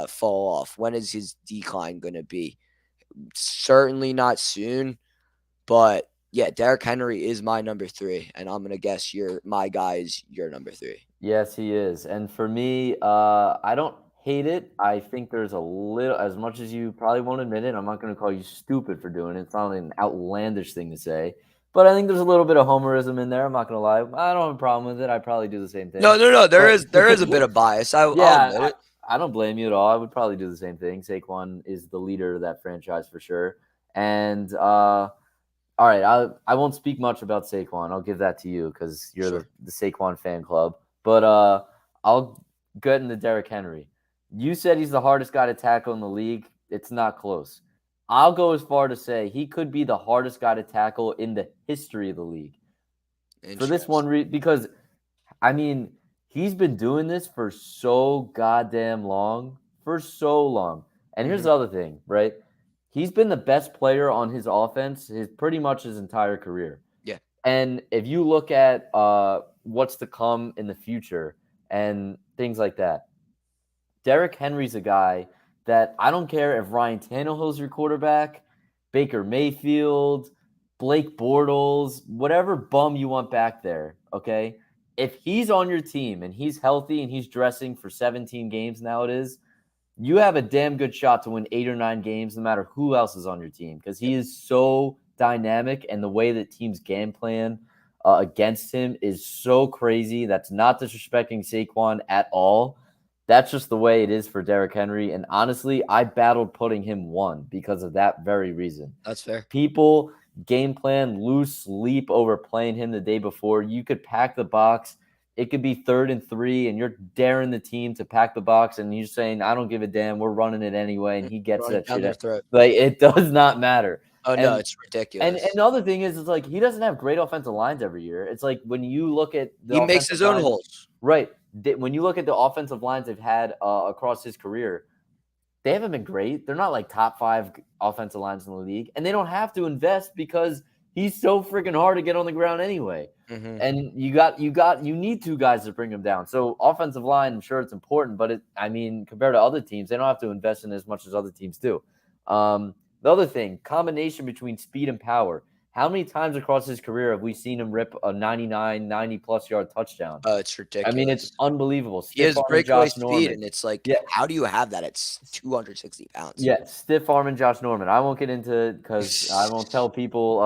fall off? When is his decline gonna be? Certainly not soon. But yeah, Derrick Henry is my number 3, and I'm gonna guess my guy is your number 3. Yes, he is. And for me, I don't hate it. I think there's a little, as much as you probably won't admit it, I'm not going to call you stupid for doing it. It's not an outlandish thing to say. But I think there's a little bit of homerism in there. I'm not going to lie. I don't have a problem with it. I probably do the same thing. No. There is a bit of bias. I'll admit it. I don't blame you at all. I would probably do the same thing. Saquon is the leader of that franchise for sure. And all right, I won't speak much about Saquon. I'll give that to you because you're the Saquon fan club. But I'll get into Derrick Henry. You said he's the hardest guy to tackle in the league. It's not close. I'll go as far to say he could be the hardest guy to tackle in the history of the league. For this one, because, I mean, he's been doing this for so goddamn long. For so long. And here's the other thing, right? He's been the best player on his offense pretty much his entire career. Yeah. And if you look at what's to come in the future and things like that, Derrick Henry's a guy that I don't care if Ryan Tannehill's your quarterback, Baker Mayfield, Blake Bortles, whatever bum you want back there, okay? If he's on your team and he's healthy and he's dressing for 17 games now it is, you have a damn good shot to win 8 or 9 games no matter who else is on your team because he is so dynamic, and the way that teams game plan, against him is so crazy. That's not disrespecting Saquon at all. That's just the way it is for Derrick Henry. And honestly, I battled putting him 1 because of that very reason. That's fair. People game plan, lose sleep over playing him the day before. You could pack the box. It could be 3rd and 3, and you're daring the team to pack the box, and you're saying, I don't give a damn. We're running it anyway, and he gets that Down their shit. throat. Like, it does not matter. Oh, no, it's ridiculous. And the other thing is, it's like he doesn't have great offensive lines every year. It's like when you look at the he makes his own holes. Right. When you look at the offensive lines they've had across his career, they haven't been great. They're not like top 5 offensive lines in the league, and they don't have to invest because he's so freaking hard to get on the ground anyway. Mm-hmm. And you need 2 guys to bring him down. So offensive line, I'm sure it's important, but compared to other teams, they don't have to invest in as much as other teams do. The other thing, combination between speed and power. How many times across his career have we seen him rip a 99, 90-plus yard touchdown? It's ridiculous. I mean, it's unbelievable. He has breakaway speed, and it's like, how do you have that? It's 260 pounds. Yeah, stiff arm and Josh Norman. I won't get into it because I won't tell people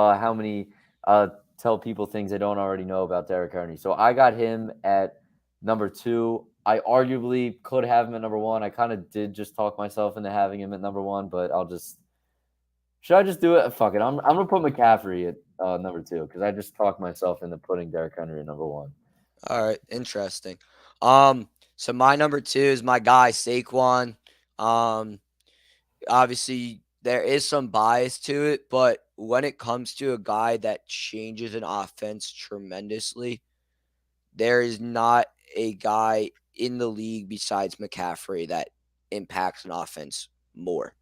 tell people things they don't already know about Derrick Henry. So I got him at number 2. I arguably could have him at number 1. I kind of did just talk myself into having him at number 1, but should I just do it? Fuck it. I'm gonna put McCaffrey at number 2 because I just talked myself into putting Derrick Henry at number 1. All right, interesting. So my number 2 is my guy Saquon. Obviously there is some bias to it, but when it comes to a guy that changes an offense tremendously, there is not a guy in the league besides McCaffrey that impacts an offense more.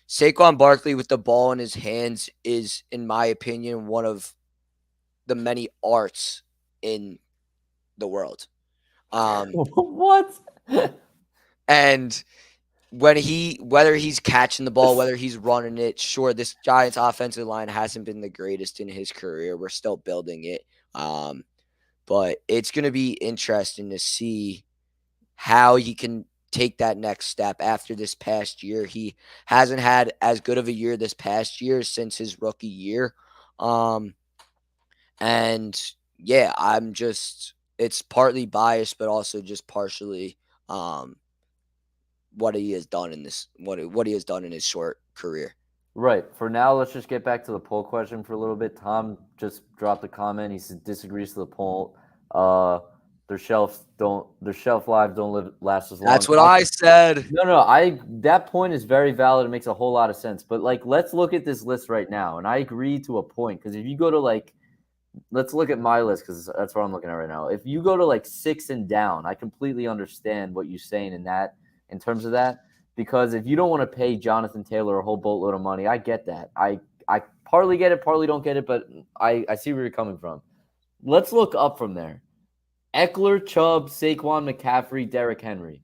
Saquon Barkley with the ball in his hands is, in my opinion, one of the many arts in the world. What? And whether he's catching the ball, whether he's running it, sure, this Giants offensive line hasn't been the greatest in his career. We're still building it. But it's going to be interesting to see how he can take that next step after this past year. He hasn't had as good of a year this past year since his rookie year. And yeah, it's partly biased, but also just partially what he has done in what he has done in his short career. Right. For now, let's just get back to the poll question for a little bit. Tom just dropped a comment. He disagrees to the poll. Their shelf lives don't last as long. That's what I said. No. That point is very valid. It makes a whole lot of sense. But let's look at this list right now, and I agree to a point because if you go to let's look at my list because that's what I'm looking at right now. If you go to 6 and down, I completely understand what you're saying in terms of that. Because if you don't want to pay Jonathan Taylor a whole boatload of money, I get that. I partly get it, partly don't get it, but I see where you're coming from. Let's look up from there. Eckler, Chubb, Saquon, McCaffrey, Derrick Henry.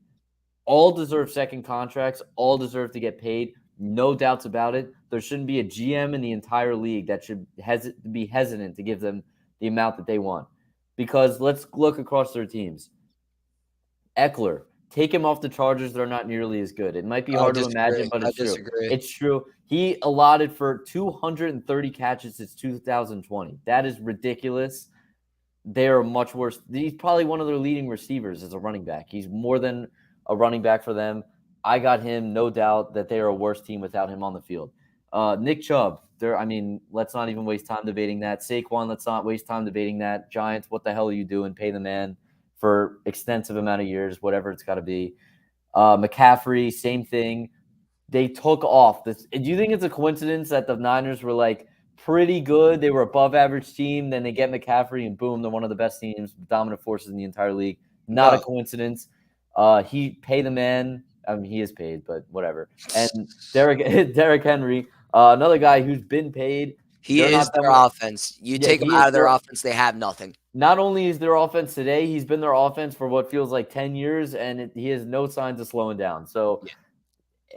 All deserve second contracts. All deserve to get paid. No doubts about it. There shouldn't be a GM in the entire league that should be hesitant to give them the amount that they want. Because let's look across their teams. Eckler, take him off the Chargers. They're not nearly as good. It might be hard to imagine, but it's true. It's true. He allotted for 230 catches since 2020. That is ridiculous. They are much worse. He's probably one of their leading receivers as a running back. He's more than a running back for them. I got him, no doubt that they are a worse team without him on the field. Nick Chubb, let's not even waste time debating that. Saquon, let's not waste time debating that. Giants, what the hell are you doing? Pay the man for extensive amount of years, whatever it's got to be. McCaffrey, same thing. They took off. Do you think it's a coincidence that the Niners were pretty good? They were above average team. Then they get McCaffrey and boom, they're one of the best teams, dominant forces in the entire league. Not a coincidence. He paid the man. I mean, he is paid, but whatever. And Derrick Henry, another guy who's been paid. He is their offense. You take him out of their offense, they have nothing. Not only is their offense today, he's been their offense for what feels like 10 years, and he has no signs of slowing down. So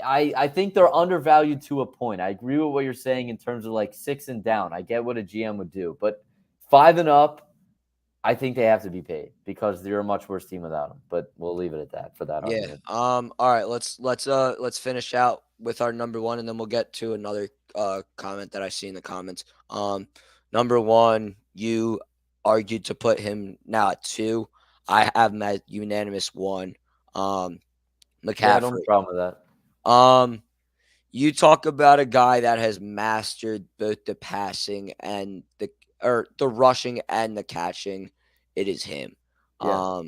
I think they're undervalued to a point. I agree with what you're saying in terms of 6 and down. I get what a GM would do, but 5 and up, I think they have to be paid because they're a much worse team without them. But we'll leave it at that for that argument. All right. Let's finish out with our number 1, and then we'll get to another comment that I see in the comments. Number 1, You argued to put him now at 2. I have him at unanimous 1. Yeah, I don't have a McCaffrey. problem with that. You talk about a guy that has mastered both the passing and the rushing and the catching. It is him. Yeah.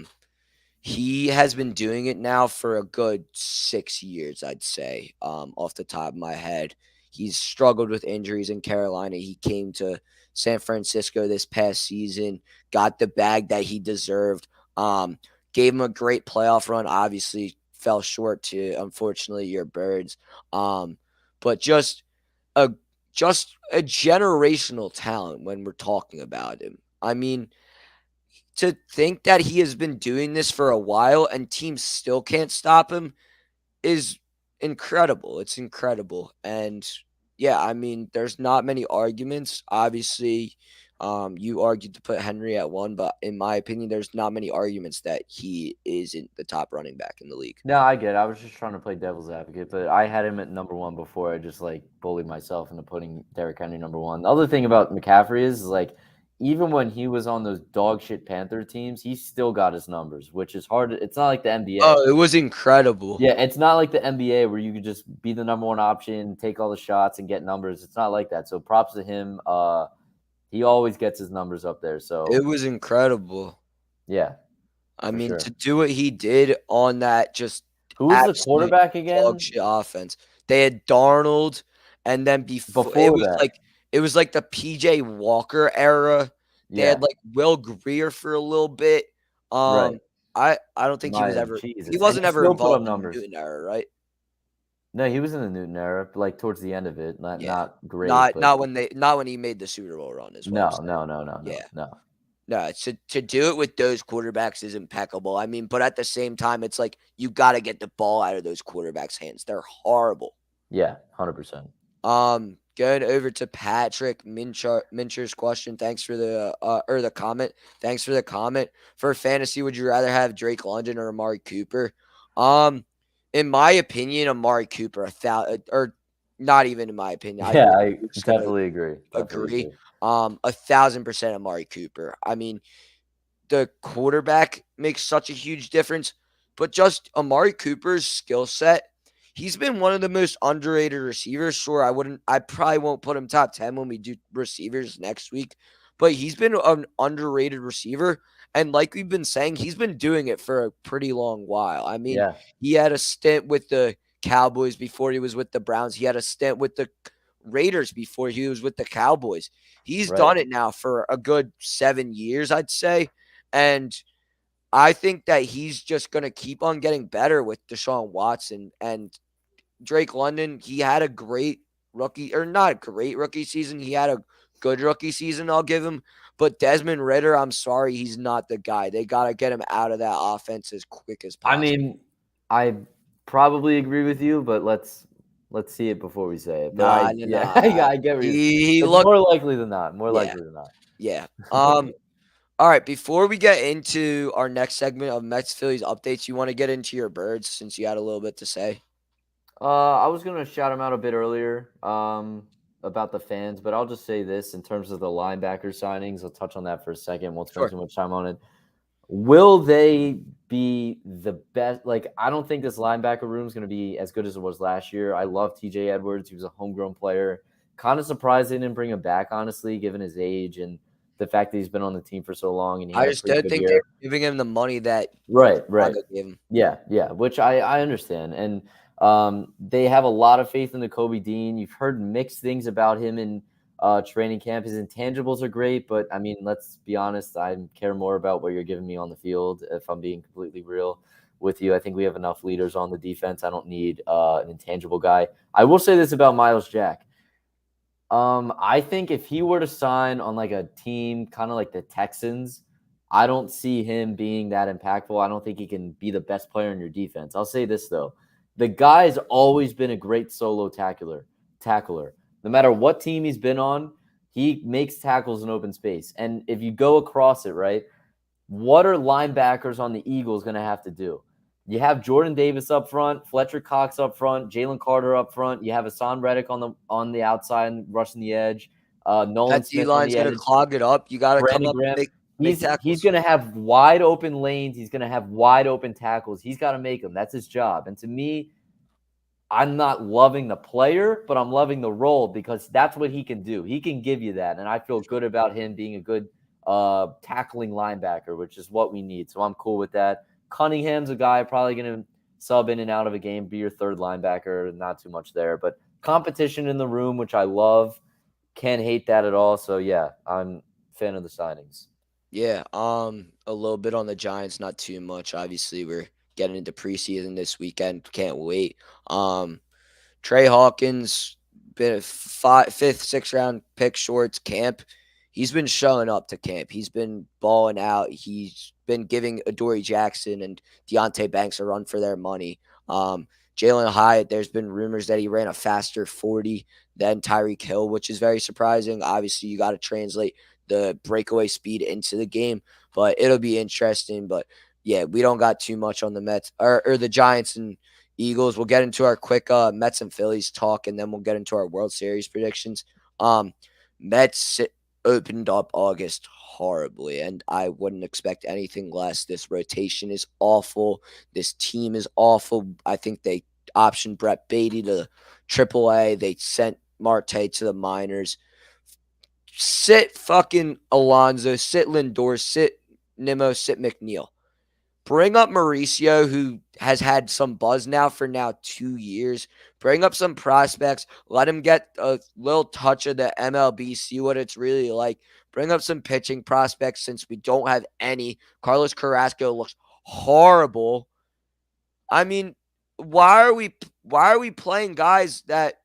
He has been doing it now for a good 6 years, I'd say, off the top of my head. He's struggled with injuries in Carolina. He came to San Francisco this past season, got the bag that he deserved, gave him a great playoff run, obviously fell short to, unfortunately, your Birds. But a just a generational talent when we're talking about him. I mean, to think that he has been doing this for a while and teams still can't stop him is incredible. It's incredible. And yeah, I mean, there's not many arguments. Obviously, you argued to put Henry at 1, but in my opinion, there's not many arguments that he isn't the top running back in the league. No, I get it. I was just trying to play devil's advocate, but I had him at number 1 before I just like bullied myself into putting Derrick Henry number 1. The other thing about McCaffrey is like, even when he was on those dog shit Panther teams, he still got his numbers, which is hard. It's not like the NBA. Oh, it was incredible. Yeah, it's not like the NBA where you could just be the number 1 option, take all the shots, and get numbers. It's not like that. So props to him. He always gets his numbers up there. So It was incredible. yeah, I for mean, sure. to do what he did on that just Who was the absolute quarterback again? dog shit offense. They had Darnold, and then before Before that. it was like the PJ Walker era. They Yeah, had like Will Greer for a little bit. right. I don't think he was ever Jesus. he And wasn't he ever still put up involved in the numbers. Newton era, right? No, he was in the Newton era, like towards the end of it. Yeah. Not great, Not but not when he made the Super Bowl run is what I'm saying. no. Yeah. No. No, to do it with those quarterbacks is impeccable. I mean, but at the same time, it's like you got to get the ball out of those quarterbacks' hands. They're horrible. Yeah, 100%. Going over to Patrick Mincher's question. Thanks for the comment. Thanks for the comment. For fantasy, would you rather have Drake London or Amari Cooper? In my opinion, Amari Cooper, or not even in my opinion. Yeah, know I Luke's gonna definitely agree. agree. 1,000% Amari Cooper. I mean, the quarterback makes such a huge difference, but just Amari Cooper's skill set, he's been one of the most underrated receivers. Sure, I probably won't put him top 10 when we do receivers next week, but he's been an underrated receiver. And like we've been saying, he's been doing it for a pretty long while. I mean, Yeah, he had a stint with the Cowboys before he was with the Browns. He had a stint with the Raiders before he was with the Cowboys. He's right. done it now for a good 7 years, I'd say. And I think that he's just going to keep on getting better with Deshaun Watson and Drake London. He had a great rookie, or not a great rookie season. He had a good rookie season, I'll give him. But Desmond Ridder, I'm sorry, he's not the guy. They got to get him out of that offense as quick as possible. I mean, I probably agree with you, but let's see it before we say it. But I get what he it's looked more likely than not. Yeah. All right, before we get into our next segment of Mets Phillies updates, you want to get into your Birds since you had a little bit to say? I was gonna shout him out a bit earlier about the fans, but I'll just say this in terms of the linebacker signings. I'll touch on that for a second. Won't spend too much time on it. Will they be the best? Like, I don't think this linebacker room is going to be as good as it was last year. I love TJ Edwards. He was a homegrown player. Kind of surprised they didn't bring him back, honestly, given his age and the fact that he's been on the team for so long. And I just don't think they're giving him the money that right. Gave him. Yeah, which I understand. And they have a lot of faith in the Kobe Dean. You've heard mixed things about him in training camp. His intangibles are great, but I mean, let's be honest. I care more about what you're giving me on the field. If I'm being completely real with you, I think we have enough leaders on the defense. I don't need an intangible guy. I will say this about Miles Jack. I think if he were to sign on like a team kind of like the Texans, I don't see him being that impactful. I don't think he can be the best player in your defense. I'll say this though. The guy's always been a great solo tackler. No matter what team he's been on, he makes tackles in open space. And if you go across it, right, what are linebackers on the Eagles going to have to do? You have Jordan Davis up front, Fletcher Cox up front, Jalen Carter up front. You have Hassan Reddick on the outside rushing the edge. Nolan That Smith on D-line's the going to edge. clog it up. You got to come Brandon up and Graham. make He's tackles. going to have wide open lanes. He's going to have wide open tackles. He's got to make them. That's his job. And to me, I'm not loving the player, but I'm loving the role because that's what he can do. He can give you that. And I feel good about him being a good tackling linebacker, which is what we need. So I'm cool with that. Cunningham's a guy probably going to sub in and out of a game, be your third linebacker. Not too much there. But competition in the room, which I love. Can't hate that at all. So, yeah, I'm a fan of the signings. Yeah, a little bit on the Giants, not too much. Obviously, we're getting into preseason this weekend. Can't wait. Trey Hawkins, been a fifth, sixth round pick shorts camp. He's been showing up to camp. He's been balling out. He's been giving Adoree Jackson and Deontay Banks a run for their money. Jalen Hyatt, there's been rumors that he ran a faster 40 than Tyreek Hill, which is very surprising. Obviously, you got to translate the breakaway speed into the game, but it'll be interesting. But yeah, we don't got too much on the Mets or the Giants and Eagles. We'll get into our quick Mets and Phillies talk, and then we'll get into our World Series predictions. Mets opened up August horribly, and I wouldn't expect anything less. This rotation is awful. This team is awful. I think they optioned Brett Beatty to AAA. They sent Marte to the minors. Sit fucking Alonso, sit Lindor, sit Nimmo, sit McNeil. Bring up Mauricio, who has had some buzz now for 2 years. Bring up some prospects. Let him get a little touch of the MLB, see what it's really like. Bring up some pitching prospects since we don't have any. Carlos Carrasco looks horrible. I mean, why are we playing guys that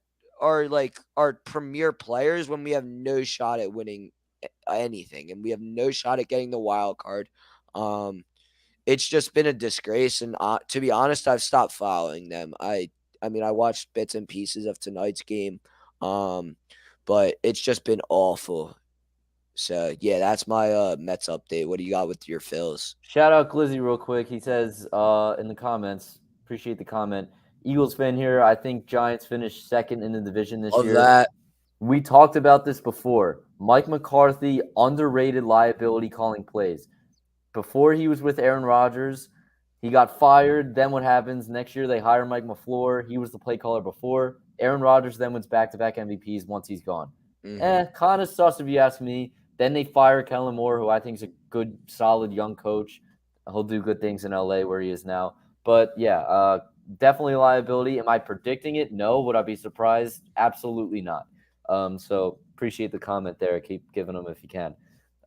are like our premier players when we have no shot at winning anything and we have no shot at getting the wild card? It's just been a disgrace, and to be honest, I've stopped following them. I mean, I watched bits and pieces of tonight's game, but it's just been awful. So yeah, that's my Mets update. What do you got with your Phils? Shout out Glizzy real quick. He says in the comments, appreciate the comment. Eagles fan here. I think Giants finished second in the division this Love year. that. We talked about this before. Mike McCarthy, underrated liability calling plays. Before he was with Aaron Rodgers, he got fired. Then what happens? Next year they hire Mike LaFleur. He was the play caller before. Aaron Rodgers then wins back-to-back MVPs once he's gone. Kind of sus if you ask me. Then they fire Kellen Moore, who I think is a good, solid young coach. He'll do good things in LA where he is now. But yeah, definitely a liability. Am I predicting it? No. Would I be surprised? Absolutely not. So appreciate the comment there. Keep giving them if you can.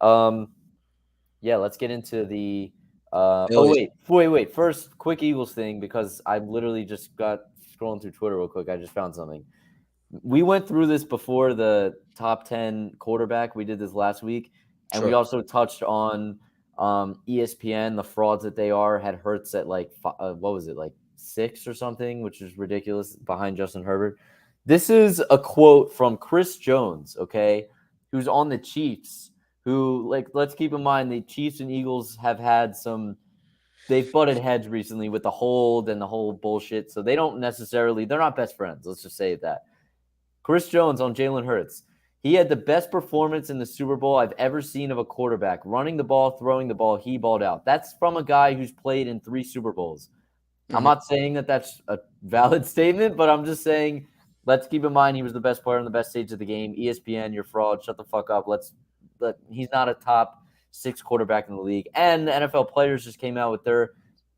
Yeah, let's get into the wait. First, quick Eagles thing, because I literally just got scrolling through Twitter real quick. I just found something. We went through this before the top 10 quarterback. We did this last week. And we also touched on ESPN, the frauds that they are, had Hurts at like, what was it, like 6 or something, which is ridiculous, behind Justin Herbert. This is a quote from Chris Jones, okay, who's on the Chiefs, who, like, let's keep in mind the Chiefs and Eagles have had they've butted heads recently with the hold and the whole bullshit. So they're not best friends. Let's just say that. Chris Jones on Jalen Hurts. He had the best performance in the Super Bowl I've ever seen of a quarterback. Running the ball, throwing the ball, he balled out. That's from a guy who's played in 3 Super Bowls. I'm not saying that that's a valid statement, but I'm just saying let's keep in mind he was the best player on the best stage of the game. ESPN, you're fraud. Shut the fuck up. He's not a top 6 quarterback in the league. And the NFL players just came out with their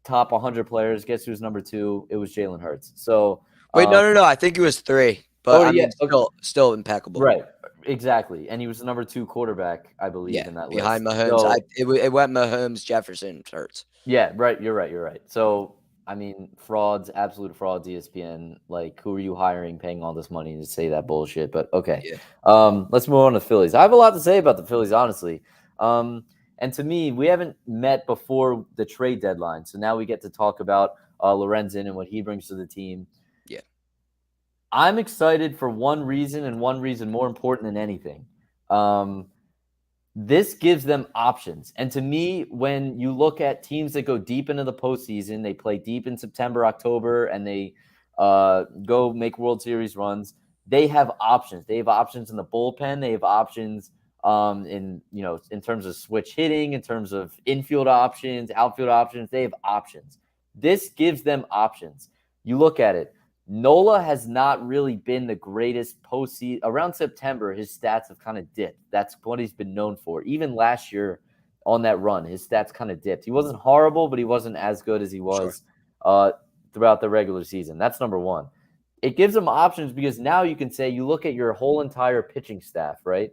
top 100 players. Guess who's number 2? It was Jalen Hurts. So wait, no. I think it was 3. But still impeccable. Right, exactly. And he was the number 2 quarterback, I believe, in that list. Behind Mahomes. So, it went Mahomes, Jefferson, Hurts. Yeah, right. You're right. So, I mean, frauds, absolute frauds, ESPN. Like, who are you hiring, paying all this money to say that bullshit? But okay. Yeah. Let's move on to the Phillies. I have a lot to say about the Phillies, honestly. And to me, we haven't met before the trade deadline. So now we get to talk about Lorenzen and what he brings to the team. Yeah. I'm excited for one reason, and one reason more important than anything. This gives them options. And to me, when you look at teams that go deep into the postseason, they play deep in September, October, and they go make World Series runs, they have options. They have options in the bullpen. They have options in terms of switch hitting, in terms of infield options, outfield options. They have options. This gives them options. You look at it. Nola has not really been the greatest postseason. Around September, his stats have kind of dipped. That's what he's been known for. Even last year on that run, his stats kind of dipped. He wasn't horrible, but he wasn't as good as he was throughout the regular season. That's number one. It gives them options because now you can say you look at your whole entire pitching staff, right?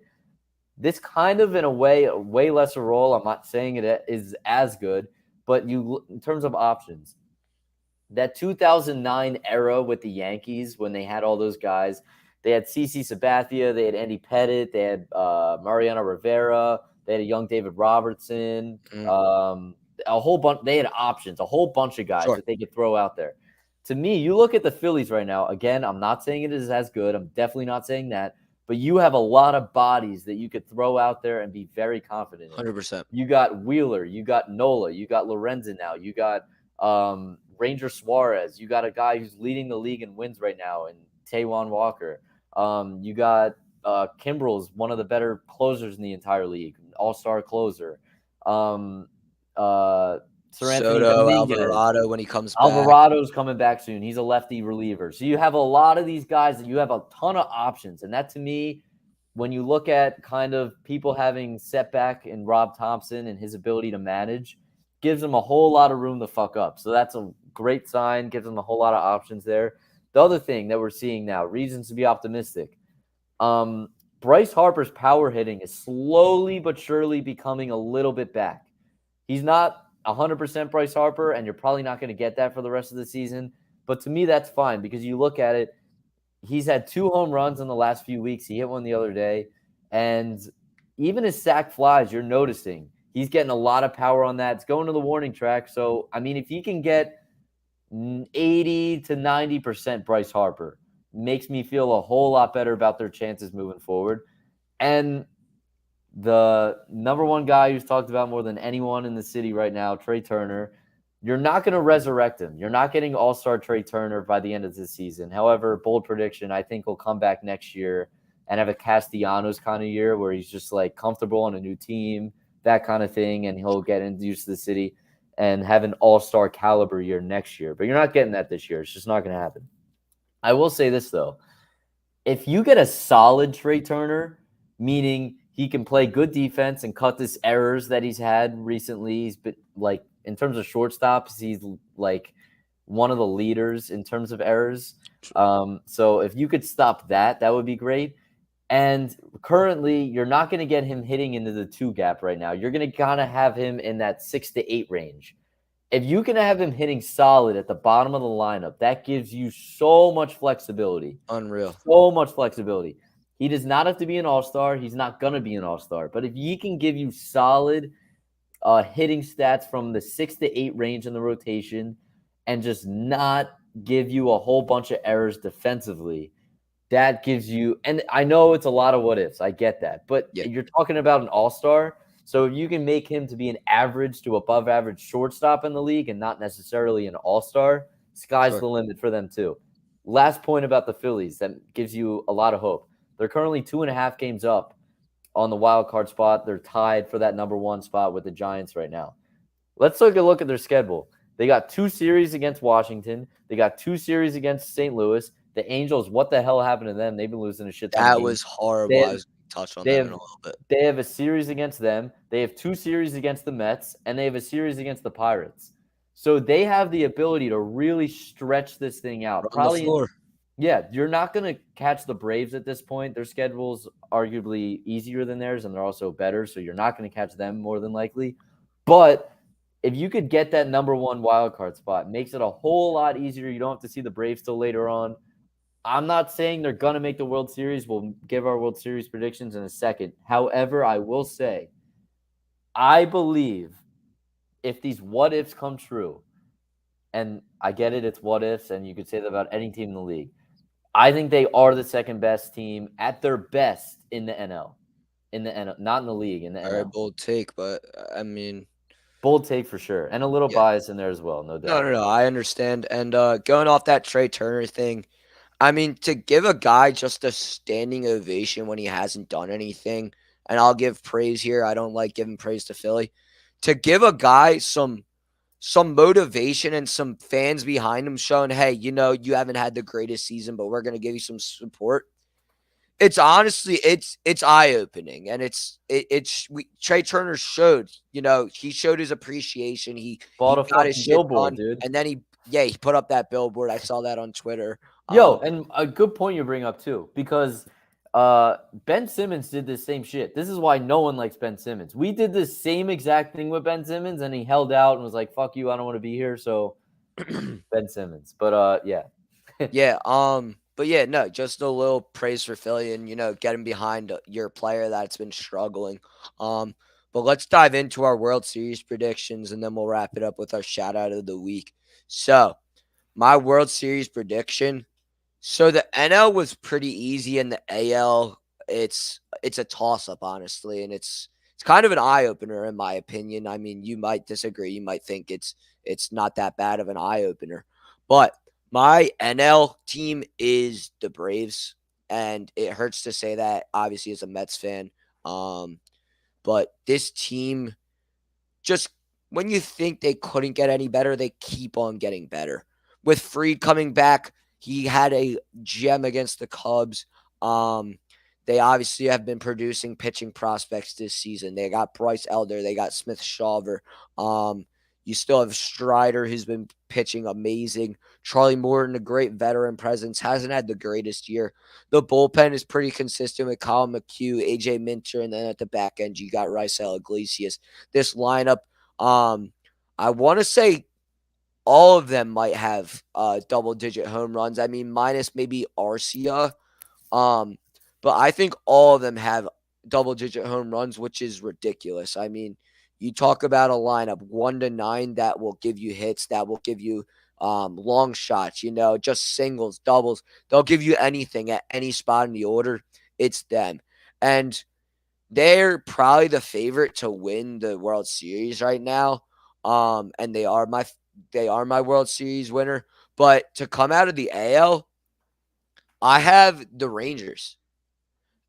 This kind of, in a way lesser role. I'm not saying it is as good, but in terms of options, that 2009 era with the Yankees when they had all those guys, they had CC Sabathia, they had Andy Pettit, they had Mariano Rivera, they had a young David Robertson, a whole bunch. They had options, a whole bunch of guys that they could throw out there. To me, you look at the Phillies right now. Again, I'm not saying it is as good. I'm definitely not saying that. But you have a lot of bodies that you could throw out there and be very confident in. 100%. You got Wheeler. You got Nola. You got Lorenzen now. You got Ranger Suarez. You got a guy who's leading the league in wins right now in Taijuan Walker. You got Kimbrel's one of the better closers in the entire league, all-star closer. Soto, Alvarado when he comes back. Alvarado's coming back soon. He's a lefty reliever. So you have a lot of these guys that you have a ton of options. And that, to me, when you look at kind of people having setback in Rob Thompson and his ability to manage, gives them a whole lot of room to fuck up. So that's a great sign, gives them a whole lot of options there. The other thing that we're seeing now, reasons to be optimistic. Bryce Harper's power hitting is slowly but surely becoming a little bit back. He's not 100% Bryce Harper, and you're probably not going to get that for the rest of the season. But to me, that's fine because you look at it, he's had 2 home runs in the last few weeks. He hit one the other day. And even his sac flies, you're noticing he's getting a lot of power on that. It's going to the warning track. So, I mean, if he can get 80 to 90% Bryce Harper, makes me feel a whole lot better about their chances moving forward. And the number one guy who's talked about more than anyone in the city right now, Trey Turner, you're not going to resurrect him. You're not getting all-star Trey Turner by the end of the season. However, bold prediction, I think he'll come back next year and have a Castellanos kind of year where he's just like comfortable on a new team, that kind of thing, and he'll get introduced to the city and have an all-star caliber year next year. But you're not getting that this year. It's just not going to happen. I will say this, though. If you get a solid Trey Turner, meaning he can play good defense and cut his errors that he's had recently. He's been like, in terms of shortstops, he's like one of the leaders in terms of errors. So if you could stop that, that would be great. And currently, you're not going to get him hitting into the 2 gap right now. You're going to kind of have him in that 6 to 8 range. If you can have him hitting solid at the bottom of the lineup, that gives you so much flexibility. Unreal. So much flexibility. He does not have to be an all-star. He's not going to be an all-star. But if he can give you solid hitting stats from the 6 to 8 range in the rotation and just not give you a whole bunch of errors defensively, that gives you – and I know it's a lot of what-ifs. I get that. But you're talking about an all-star. So if you can make him to be an average to above-average shortstop in the league and not necessarily an all-star, sky's the limit for them too. Last point about the Phillies that gives you a lot of hope. They're currently 2.5 games up on the wild card spot. They're tied for that number 1 spot with the Giants right now. Let's take a look at their schedule. They got 2 series against Washington. They got 2 series against St. Louis. The Angels, what the hell happened to them? They've been losing a shit ton of games. That was horrible. I was touch on that in a little bit. They have a series against them. They have 2 series against the Mets, and they have a series against the Pirates. So they have the ability to really stretch this thing out. Probably. Yeah, you're not going to catch the Braves at this point. Their schedule's arguably easier than theirs, and they're also better, so you're not going to catch them more than likely. But if you could get that number 1 wild card spot, it makes it a whole lot easier. You don't have to see the Braves till later on. I'm not saying they're going to make the World Series. We'll give our World Series predictions in a second. However, I will say, I believe if these what-ifs come true, and I get it, it's what-ifs, and you could say that about any team in the league, I think they are the second best team at their best in the NL. In the NL, not in the league, in the NL. Very bold take, but I mean, bold take for sure. And a little bias in there as well, no doubt. No. I understand. And going off that Trey Turner thing, I mean, to give a guy just a standing ovation when he hasn't done anything, and I'll give praise here. I don't like giving praise to Philly. To give a guy some motivation and some fans behind him showing, hey, you haven't had the greatest season, but we're gonna give you some support. It's honestly, it's eye opening, and Trey Turner showed, he showed his appreciation. Bought He a got his fucking shit billboard, done, dude. and then he put up that billboard. I saw that on Twitter. Yo, and a good point you bring up too, because Ben Simmons did the same shit. This is why no one likes Ben Simmons. We did the same exact thing with Ben Simmons, and he held out and was like, "Fuck you, I don't want to be here." So Ben Simmons, but yeah, Yeah, but yeah, no, just a little praise for Philly and getting behind your player that's been struggling. Um, but let's dive into our World Series predictions and then we'll wrap it up with our shout out of the week. So, my World Series prediction. So the NL was pretty easy, and the AL, it's a toss up, honestly, and it's kind of an eye opener in my opinion. I mean, you might disagree, you might think it's not that bad of an eye opener, but my NL team is the Braves, and it hurts to say that, obviously, as a Mets fan. Um, but this team, just when you think they couldn't get any better, they keep on getting better. With Fried coming back, he had a gem against the Cubs. They obviously have been producing pitching prospects this season. They got Bryce Elder, they got Smith Shawver. You still have Strider, who's been pitching amazing. Charlie Morton, a great veteran presence, hasn't had the greatest year. The bullpen is pretty consistent with Colin McHugh, AJ Minter, and then at the back end, you got Raisel Iglesias. This lineup, I want to say all of them might have double-digit home runs. I mean, minus maybe Arcia. But I think all of them have double-digit home runs, which is ridiculous. I mean, you talk about a lineup 1-9 that will give you hits, that will give you long shots, just singles, doubles. They'll give you anything at any spot in the order. It's them. And they're probably the favorite to win the World Series right now. And they are my World Series winner. But to come out of the AL, I have the Rangers.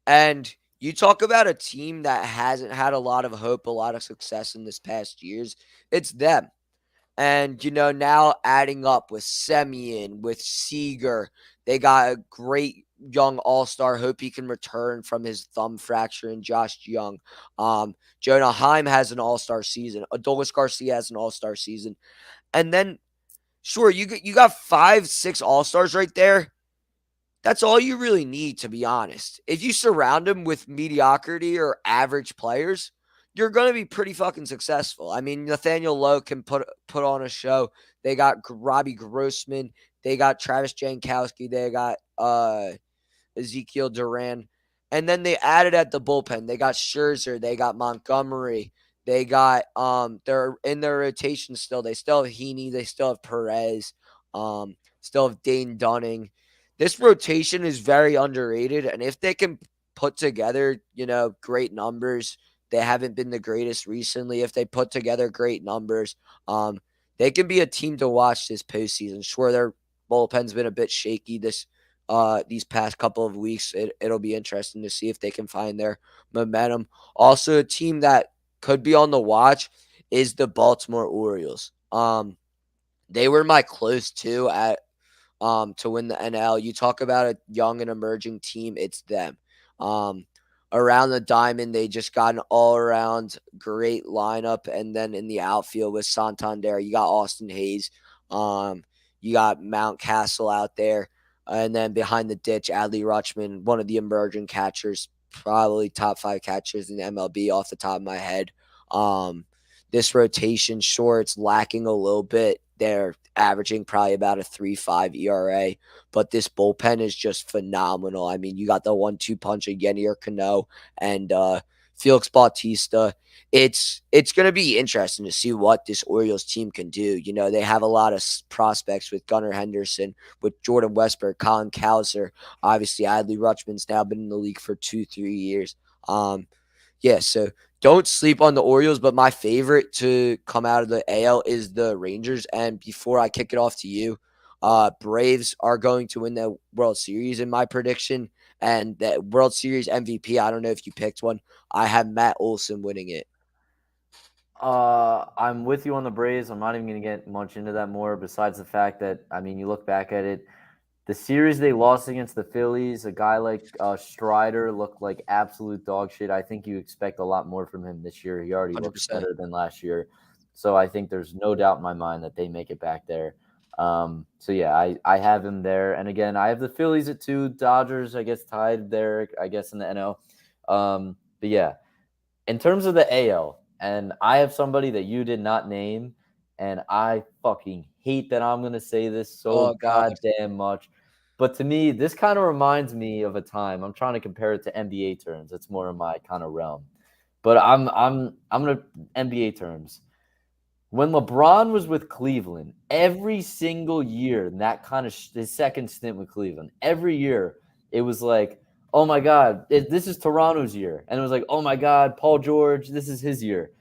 And you talk about a team that hasn't had a lot of hope, a lot of success in this past years. It's them. And, now adding up with Semien, with Seager, they got a great young all-star. Hope he can return from his thumb fracture, and Josh Young. Jonah Heim has an all-star season. Adolis Garcia has an all-star season. And then, sure, you got 5-6 all-stars right there. That's all you really need, to be honest. If you surround them with mediocrity or average players, you're going to be pretty fucking successful. I mean, Nathaniel Lowe can put on a show. They got Robbie Grossman. They got Travis Jankowski. They got Ezekiel Duran. And then they added at the bullpen. They got Scherzer. They got Montgomery. They got they're in their rotation still. They still have Heaney. They still have Perez. Still have Dane Dunning. This rotation is very underrated, and if they can put together, great numbers, they haven't been the greatest recently. If they put together great numbers, they can be a team to watch this postseason. Sure, their bullpen's been a bit shaky these past couple of weeks. It'll be interesting to see if they can find their momentum. Also, a team that could be on the watch is the Baltimore Orioles. They were my close two to win the NL. You talk about a young and emerging team, it's them. Around the diamond, they just got an all-around great lineup, and then in the outfield with Santander, you got Austin Hayes, you got Mountcastle out there, and then behind the ditch, Adley Rutschman, one of the emerging catchers, probably top 5 catchers in the MLB off the top of my head. This rotation, sure, it's lacking a little bit. They're averaging probably about a 3.5 ERA, but this bullpen is just phenomenal. I mean, you got the 1-2 punch of Yenier Cano and Felix Bautista. It's going to be interesting to see what this Orioles team can do. They have a lot of prospects with Gunnar Henderson, with Jordan Westburg, Colin Cowser. Obviously, Adley Rutschman's now been in the league for 2-3 years. Yeah, so don't sleep on the Orioles, but my favorite to come out of the AL is the Rangers. And before I kick it off to you, Braves are going to win the World Series in my prediction. And the World Series MVP, I don't know if you picked one. I have Matt Olson winning it. I'm with you on the Braves. I'm not even going to get much into that more, besides the fact that, I mean, you look back at it, the series they lost against the Phillies, a guy like Strider looked like absolute dog shit. I think you expect a lot more from him this year. He already looks 100%. better than last year. So I think there's no doubt in my mind that they make it back there. So yeah, I have him there. And again, I have the Phillies at 2, Dodgers, I guess, tied there, I guess, in the NL. But yeah, in terms of the AL, and I have somebody that you did not name, and I fucking hate that I'm going to say this so Oh, God. goddamn much. But to me, this kind of reminds me of a time. I'm trying to compare it to NBA terms. It's more in my kind of realm. But I'm going to NBA terms. When LeBron was with Cleveland, every single year, in that kind of his second stint with Cleveland, every year it was like, oh my God, this is Toronto's year. And it was like, oh my God, Paul George, this is his year.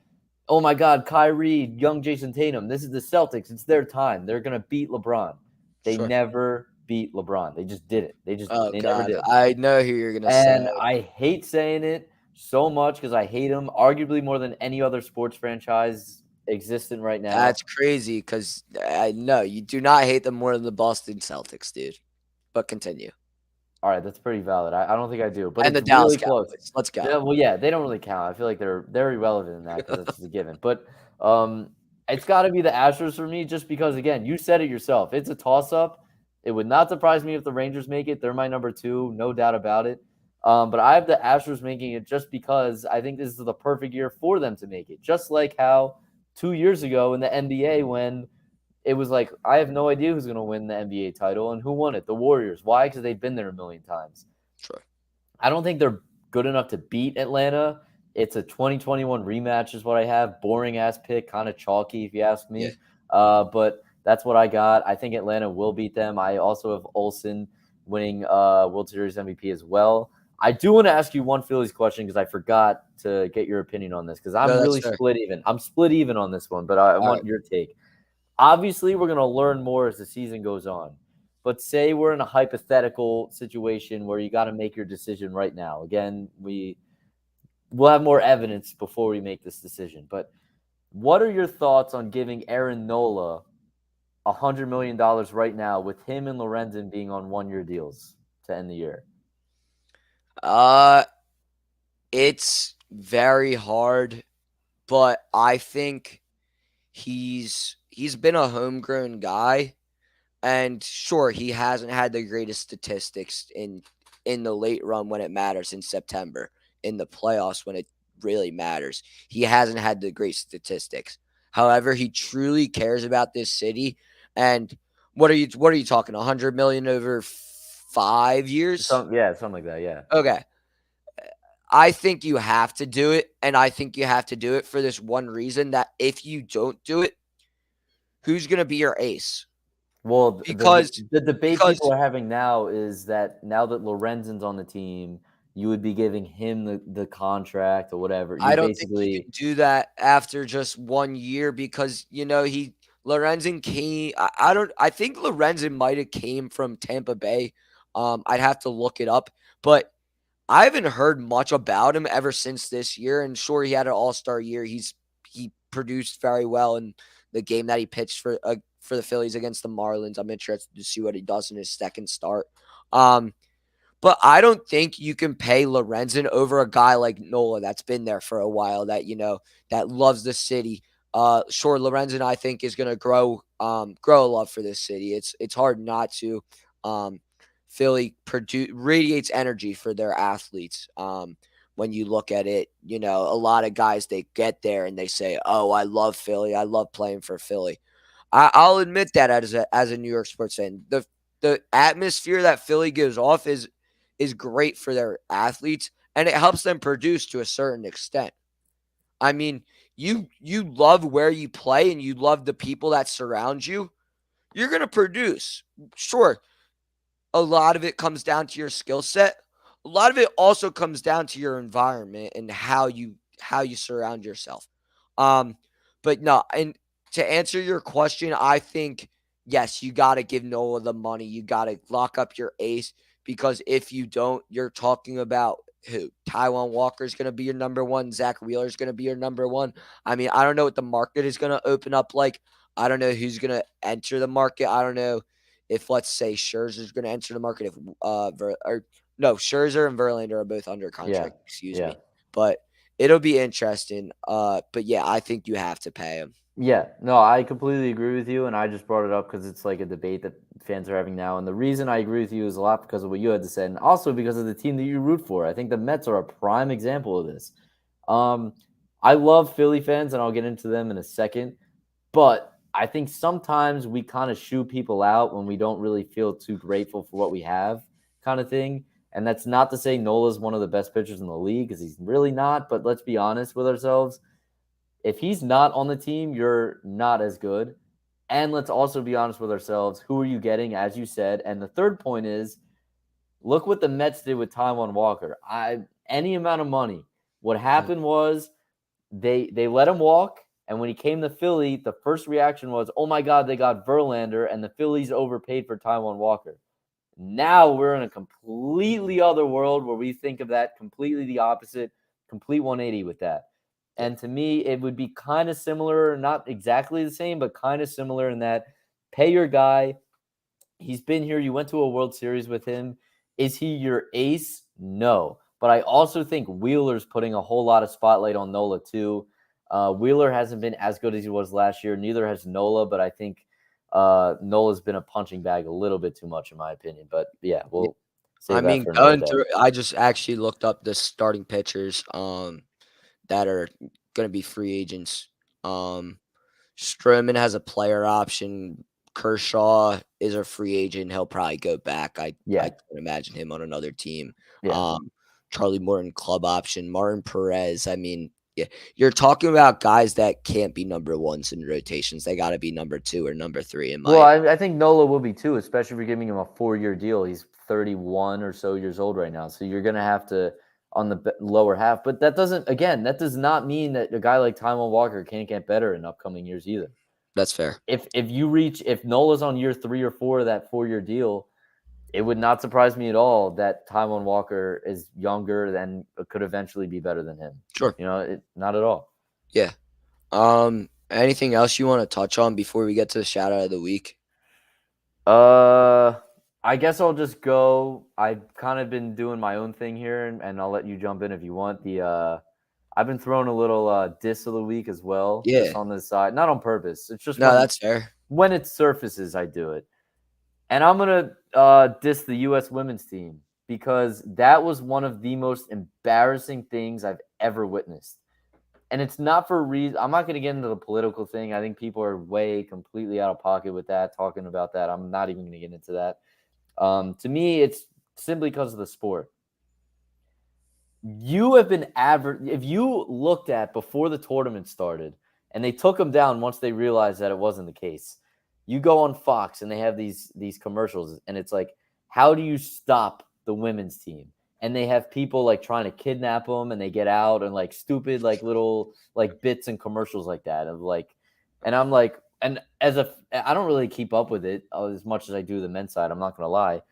Oh my God, Kyrie, young Jason Tatum, this is the Celtics. It's their time. They're going to beat LeBron. They Sure. never beat LeBron. They just did it. Oh, They never God. did. I know who you're going to And say. I hate saying it so much because I hate him, arguably more than any other sports franchise existing right now. That's crazy because I know you do not hate them more than the Boston Celtics, dude. But continue. All right, that's pretty valid. I don't think I do, but And the it's Dallas really close. Cowboys. Let's go. Yeah, well, yeah, they don't really count. I feel like they're irrelevant in that because it's just a given. But it's got to be the Astros for me, just because, again, you said it yourself. It's a toss-up. It would not surprise me if the Rangers make it. They're my number 2, no doubt about it. But I have the Astros making it just because I think this is the perfect year for them to make it. Just like how 2 years ago in the NBA when it was like, I have no idea who's going to win the NBA title, and who won it? The Warriors. Why? Because they've been there a million times. Sure. I don't think they're good enough to beat Atlanta. It's a 2021 rematch is what I have. Boring ass pick, kind of chalky if you ask me. Yeah. But that's what I got. I think Atlanta will beat them. I also have Olsen winning World Series MVP as well. I do want to ask you one Phillies question because I forgot to get your opinion on this because I'm No, that's really fair. split even. I'm split even on this one, but I want right. your take. Obviously, we're going to learn more as the season goes on. But say we're in a hypothetical situation where you got to make your decision right now. Again, we'll have more evidence before we make this decision. But what are your thoughts on giving Aaron Nola $100 million right now with him and Lorenzen being on 1-year deals to end the year? It's very hard, but I think he's been a homegrown guy, and sure, he hasn't had the greatest statistics in the late run when it matters in September, in the playoffs when it really matters. He hasn't had the great statistics. However, he truly cares about this city. And what are you talking? 100 million over 5 years? Something like that. Yeah. Okay. I think you have to do it, and I think you have to do it for this one reason, that if you don't do it, who's going to be your ace? Well, Because the debate because people are having now is that now that Lorenzen's on the team, you would be giving him the contract or whatever. I You don't think you basically can do that after just 1 year because, Lorenzen came. I think Lorenzen might have came from Tampa Bay. I'd have to look it up, but I haven't heard much about him ever since this year. And sure, he had an all-star year. He produced very well in the game that he pitched for the Phillies against the Marlins. I'm interested to see what he does in his second start. But I don't think you can pay Lorenzen over a guy like Nola that's been there for a while, that loves the city. Sure, Lorenzen, I think, is going to grow a love for this city. It's hard not to. Philly radiates energy for their athletes. When you look at it, a lot of guys, they get there and they say, "Oh, I love Philly. I love playing for Philly." I'll admit that as a New York sports fan, the atmosphere that Philly gives off is great for their athletes, and it helps them produce to a certain extent. I mean, you love where you play and you love the people that surround you, you're going to produce. Sure, a lot of it comes down to your skill set. A lot of it also comes down to your environment and how you surround yourself. But no, and to answer your question, I think yes, you got to give Nola the money. You got to lock up your ace because if you don't, you're talking about who? Taijuan Walker's going to be your number one. Zach Wheeler's going to be your number one. I mean, I don't know what the market is going to open up like. I don't know who's going to enter the market. I don't know if, let's say, Scherzer's going to enter the market. If Scherzer and Verlander are both under Yeah. contract. Excuse Yeah. me, but it'll be interesting. But yeah, I think you have to pay him. Yeah, no, I completely agree with you, and I just brought it up because it's like a debate that fans are having now. And the reason I agree with you is a lot because of what you had to say, and also because of the team that you root for. I think the Mets are a prime example of this. I love Philly fans, and I'll get into them in a second, but I think sometimes we kind of shoo people out when we don't really feel too grateful for what we have, kind of thing. And that's not to say Nola's one of the best pitchers in the league, because he's really not. But let's be honest with ourselves. If he's not on the team, you're not as good. And let's also be honest with ourselves. Who are you getting, as you said? And the third point is, look what the Mets did with Taijuan Walker. Any amount of money. What happened was they let him walk, and when he came to Philly, the first reaction was, oh my God, they got Verlander, and the Phillies overpaid for Taijuan Walker. Now we're in a completely other world where we think of that completely the opposite, complete 180 with that. And to me, it would be kind of similar, not exactly the same, but kind of similar in that pay your guy. He's been here. You went to a World Series with him. Is he your ace? No. But I also think Wheeler's putting a whole lot of spotlight on Nola too. Wheeler hasn't been as good as he was last year. Neither has Nola, but I think Nola's been a punching bag a little bit too much, in my opinion. But yeah, we'll save that for another day. I just actually looked up the starting pitchers that are going to be free agents. Stroman has a player option. Kershaw is a free agent. He'll probably go back. I can imagine him on another team. Yeah. Charlie Morton club option. Martin Perez. I mean, yeah, you're talking about guys that can't be number ones in rotations. They got to be number 2 or number 3 in my. Well, I think Nola will be too, especially if you're giving him a 4-year deal. He's 31 or so years old right now, so you're going to have to on the lower half. But that does not mean that a guy like Taijuan Walker can't get better in upcoming years either. That's fair. If Nola's on year 3 or 4 of that 4-year deal, it would not surprise me at all that Taijuan Walker is younger and could eventually be better than him. Sure. Not at all. Yeah. Anything else you want to touch on before we get to the shout out of the week? I guess I'll just go. I've kind of been doing my own thing here, and I'll let you jump in if you want. I've been throwing a little diss of the week as well. Yeah. Just on the side, not on purpose. It's just that's fair. When it surfaces, I do it, and I'm gonna diss the U.S. women's team because that was one of the most embarrassing things I've ever witnessed. And it's not for a reason. I'm not going to get into the political thing. I think people are way completely out of pocket with that, talking about that. I'm not even going to get into that. To me, it's simply because of the sport. You have been if you looked at before the tournament started and they took them down once they realized that it wasn't the case, you go on Fox and they have these commercials and it's like, how do you stop the women's team? And they have people like trying to kidnap them and they get out and like stupid, like little like bits and commercials like that of like, and I'm like, and I don't really keep up with it as much as I do the men's side. I'm not going to lie.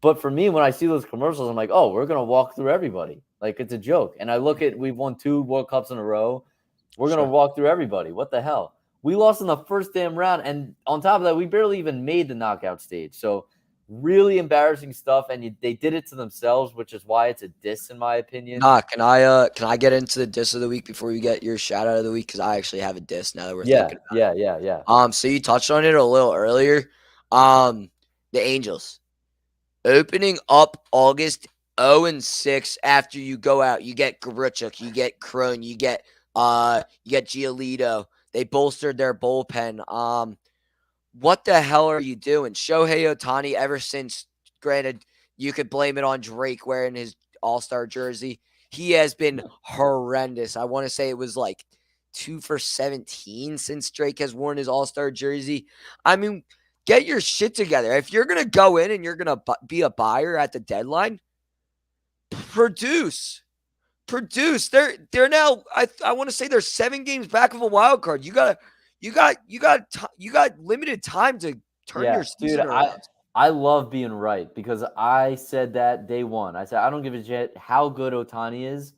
But for me, when I see those commercials, I'm like, oh, we're going to walk through everybody. Like it's a joke. And I look at, we've won 2 World Cups in a row. We're going to walk through everybody. What the hell? We lost in the first damn round. And on top of that, we barely even made the knockout stage. So really embarrassing stuff, and they did it to themselves, which is why it's a diss in my opinion. Can I get into the diss of the week before you get your shout out of the week? Because I actually have a diss now that we're thinking about it. Yeah. So you touched on it a little earlier. The Angels opening up August 0-6 after you go out. You get Grichuk, you get Crone, you get Giolito. They bolstered their bullpen. What the hell are you doing? Shohei Ohtani, ever since, granted, you could blame it on Drake wearing his All-Star jersey. He has been horrendous. I want to say it was like 2 for 17 since Drake has worn his All-Star jersey. I mean, get your shit together. If you're going to go in and you're going to be a buyer at the deadline, produce. They're now, I want to say they're 7 games back of a wild card. You got limited time to turn your dude, season around. I love being right because I said that day one. I said I don't give a shit how good Ohtani is.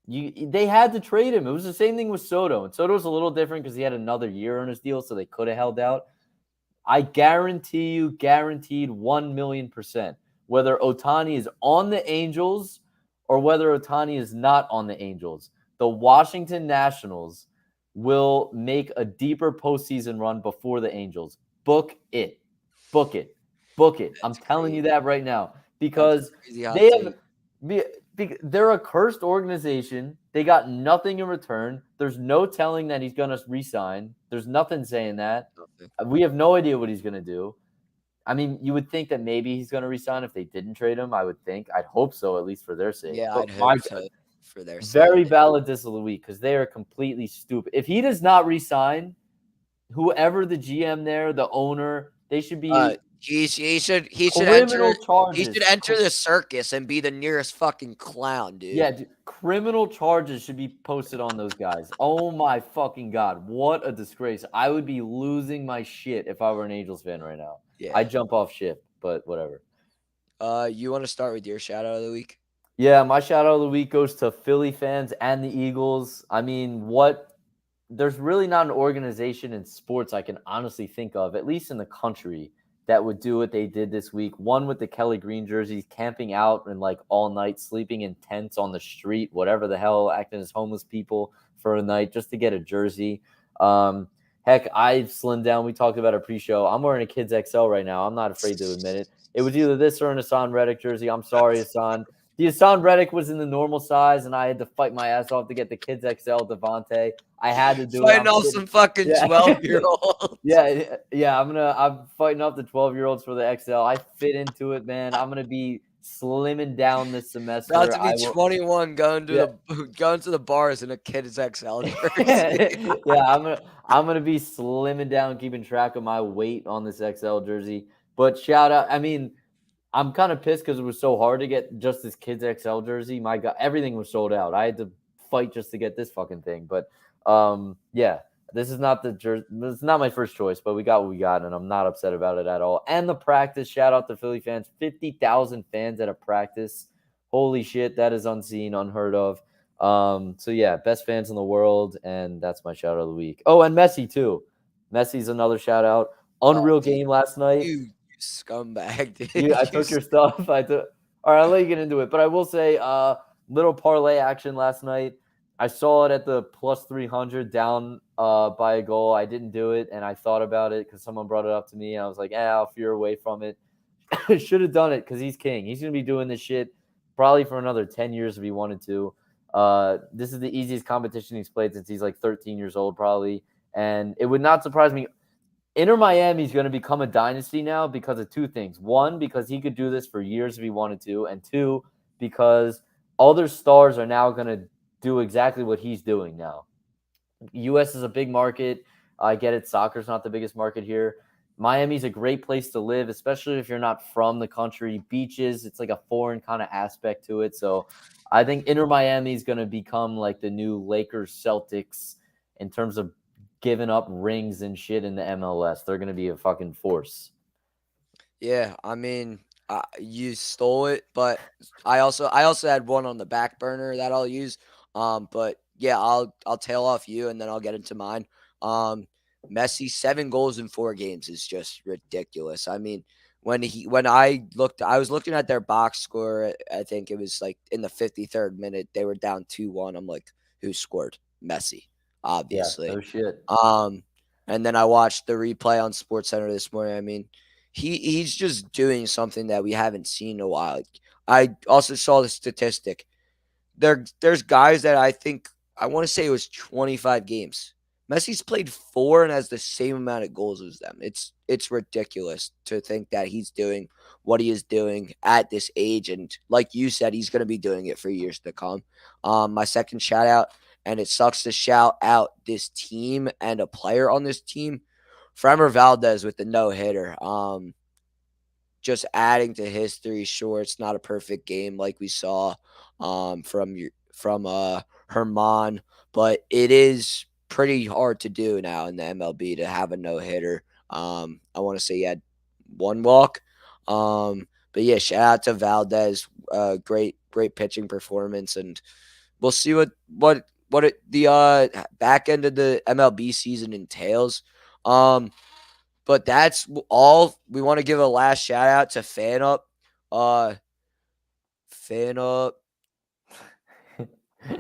They had to trade him. It was the same thing with Soto, and Soto's a little different because he had another year on his deal, so they could have held out. I guarantee you, guaranteed 1,000,000%, whether Ohtani is on the Angels or whether Ohtani is not on the Angels, the Washington Nationals will make a deeper postseason run before the Angels. Book it. Book it. Book it. I'm telling you that right now That's because a crazy hot they take. have they're a cursed organization. They got nothing in return. There's no telling that he's going to resign. There's nothing saying that. Nothing. We have no idea what he's going to do. I mean, you would think that maybe he's going to resign if they didn't trade him. I would think. I'd hope so, at least for their sake. Yeah, But I'd my hope so for their very sake. valid diss of the week because they are completely stupid. If he does not resign, whoever the GM there, the owner, they should be He should criminal enter charges. the circus and be the nearest fucking clown, dude. Yeah, dude, criminal charges should be posted on those guys. Oh my fucking God. What a disgrace. I would be losing my shit if I were an Angels fan right now. Yeah. I'd jump off ship, but whatever. You want to start with your shout out of the week? Yeah, my shout out of the week goes to Philly fans and the Eagles. I mean, there's really not an organization in sports I can honestly think of, at least in the country, that would do what they did this week. One with the Kelly Green jerseys, camping out and like all night, sleeping in tents on the street, whatever the hell, acting as homeless people for a night just to get a jersey. Heck, I've slimmed down. We talked about a pre-show. I'm wearing a Kids XL right now. I'm not afraid to admit it. It was either this or an Hassan Reddick jersey. I'm sorry, Hassan. The Hassan Reddick was in the normal size, and I had to fight my ass off to get the Kids XL Devontae. I had to do Fighting it. off some fucking 12-year-olds. Yeah. I'm fighting off the 12-year-olds for the XL. I fit into it, man. I'm gonna be slimming down this semester. About to be 21, going to the bars in a Kids XL jersey. Yeah, I'm gonna be slimming down, keeping track of my weight on this XL jersey. But shout out, I mean, I'm kind of pissed because it was so hard to get just this Kids XL jersey. My God, everything was sold out. I had to fight just to get this fucking thing. But yeah, this is not the jersey. It's not my first choice, but we got what we got, and I'm not upset about it at all. And the practice, shout out to Philly fans, 50,000 fans at a practice. Holy shit, that is unseen, unheard of. So yeah, best fans in the world, and that's my shout out of the week. Oh, and Messi too. Messi's another shout out. Unreal game last night. You scumbag, dude. I took your stuff. All right, I'll let you get into it. But I will say, little parlay action last night. I saw it at the plus 300 down by a goal. I didn't do it, and I thought about it because someone brought it up to me, and I was like, I'll veer away from it. Should have done it because he's king. He's going to be doing this shit probably for another 10 years if he wanted to. This is the easiest competition he's played since he's like 13 years old probably, and it would not surprise me. Inter Miami is going to become a dynasty now because of two things. One, because he could do this for years if he wanted to. And two, because other stars are now going to do exactly what he's doing now. U.S. is a big market. I get it. Soccer's not the biggest market here. Miami's a great place to live, especially if you're not from the country. Beaches, it's like a foreign kind of aspect to it. So I think Inter Miami is going to become like the new Lakers Celtics in terms of giving up rings and shit in the MLS. They're going to be a fucking force. Yeah, I mean, you stole it, but I also had one on the back burner that I'll use. But yeah, I'll tail off you and then I'll get into mine. Messi 7 goals in 4 games is just ridiculous. I mean, when I was looking at their box score. I think it was like in the 53rd minute they were down 2-1. I'm like, who scored? Messi. Obviously. Yeah, no shit. And then I watched the replay on SportsCenter this morning. I mean, he's just doing something that we haven't seen in a while. I also saw the statistic. There's guys that I think I want to say it was 25 games. Messi's played 4 and has the same amount of goals as them. It's ridiculous to think that he's doing what he is doing at this age, and like you said, he's going to be doing it for years to come. My second shout out. And it sucks to shout out this team and a player on this team, Framber Valdez with the no-hitter. Just adding to history. Sure, it's not a perfect game like we saw from Herman, but it is pretty hard to do now in the MLB to have a no-hitter. I want to say he had 1 walk. But yeah, shout out to Valdez. Great pitching performance, and we'll see the back end of the MLB season entails. But that's all. We want to give a last shout out to Fan Up. Fan Up.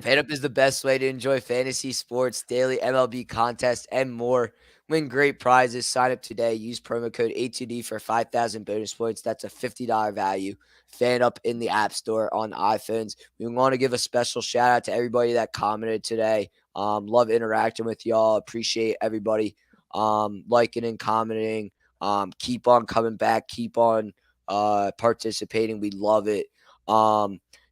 Fan Up is the best way to enjoy fantasy sports, daily MLB contests, and more. Win great prizes. Sign up today. Use promo code A2D for 5,000 bonus points. That's a $50 value. Fan Up in the App Store on iPhones. We want to give a special shout out to everybody that commented today. Love interacting with y'all. Appreciate everybody liking and commenting. Keep on coming back. Keep on participating. We love it.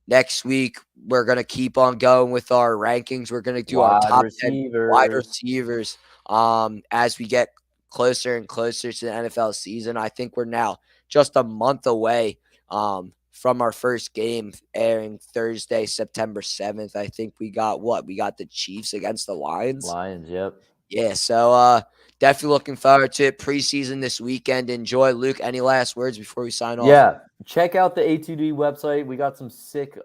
Next week, we're going to keep on going with our rankings. We're going to do our top 10 wide receivers as we get closer and closer to the NFL season. I think we're now just a month away from our first game airing Thursday, September 7th. I think we got the Chiefs against the Lions. Yep. Yeah, so definitely looking forward to it. Preseason this weekend. Enjoy. Luke, any last words before we sign off? Yeah, check out the A2D website. We got some sick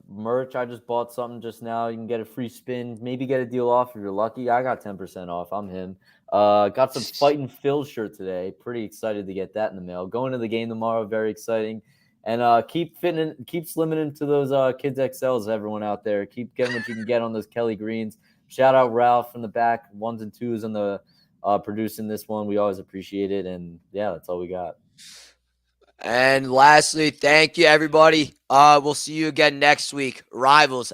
merch. I just bought something just now. You can get a free spin. Maybe get a deal off if you're lucky. I got 10% off. I'm him. Got some Fightin' Phil shirt today. Pretty excited to get that in the mail. Going to the game tomorrow. Very exciting. And keep slimming into those Kids XLs, everyone out there. Keep getting what you can get on those Kelly Greens. Shout out Ralph from the back, 1s and 2s on the producing this one. We always appreciate it. And yeah, that's all we got. And lastly, thank you, everybody. We'll see you again next week. Rivals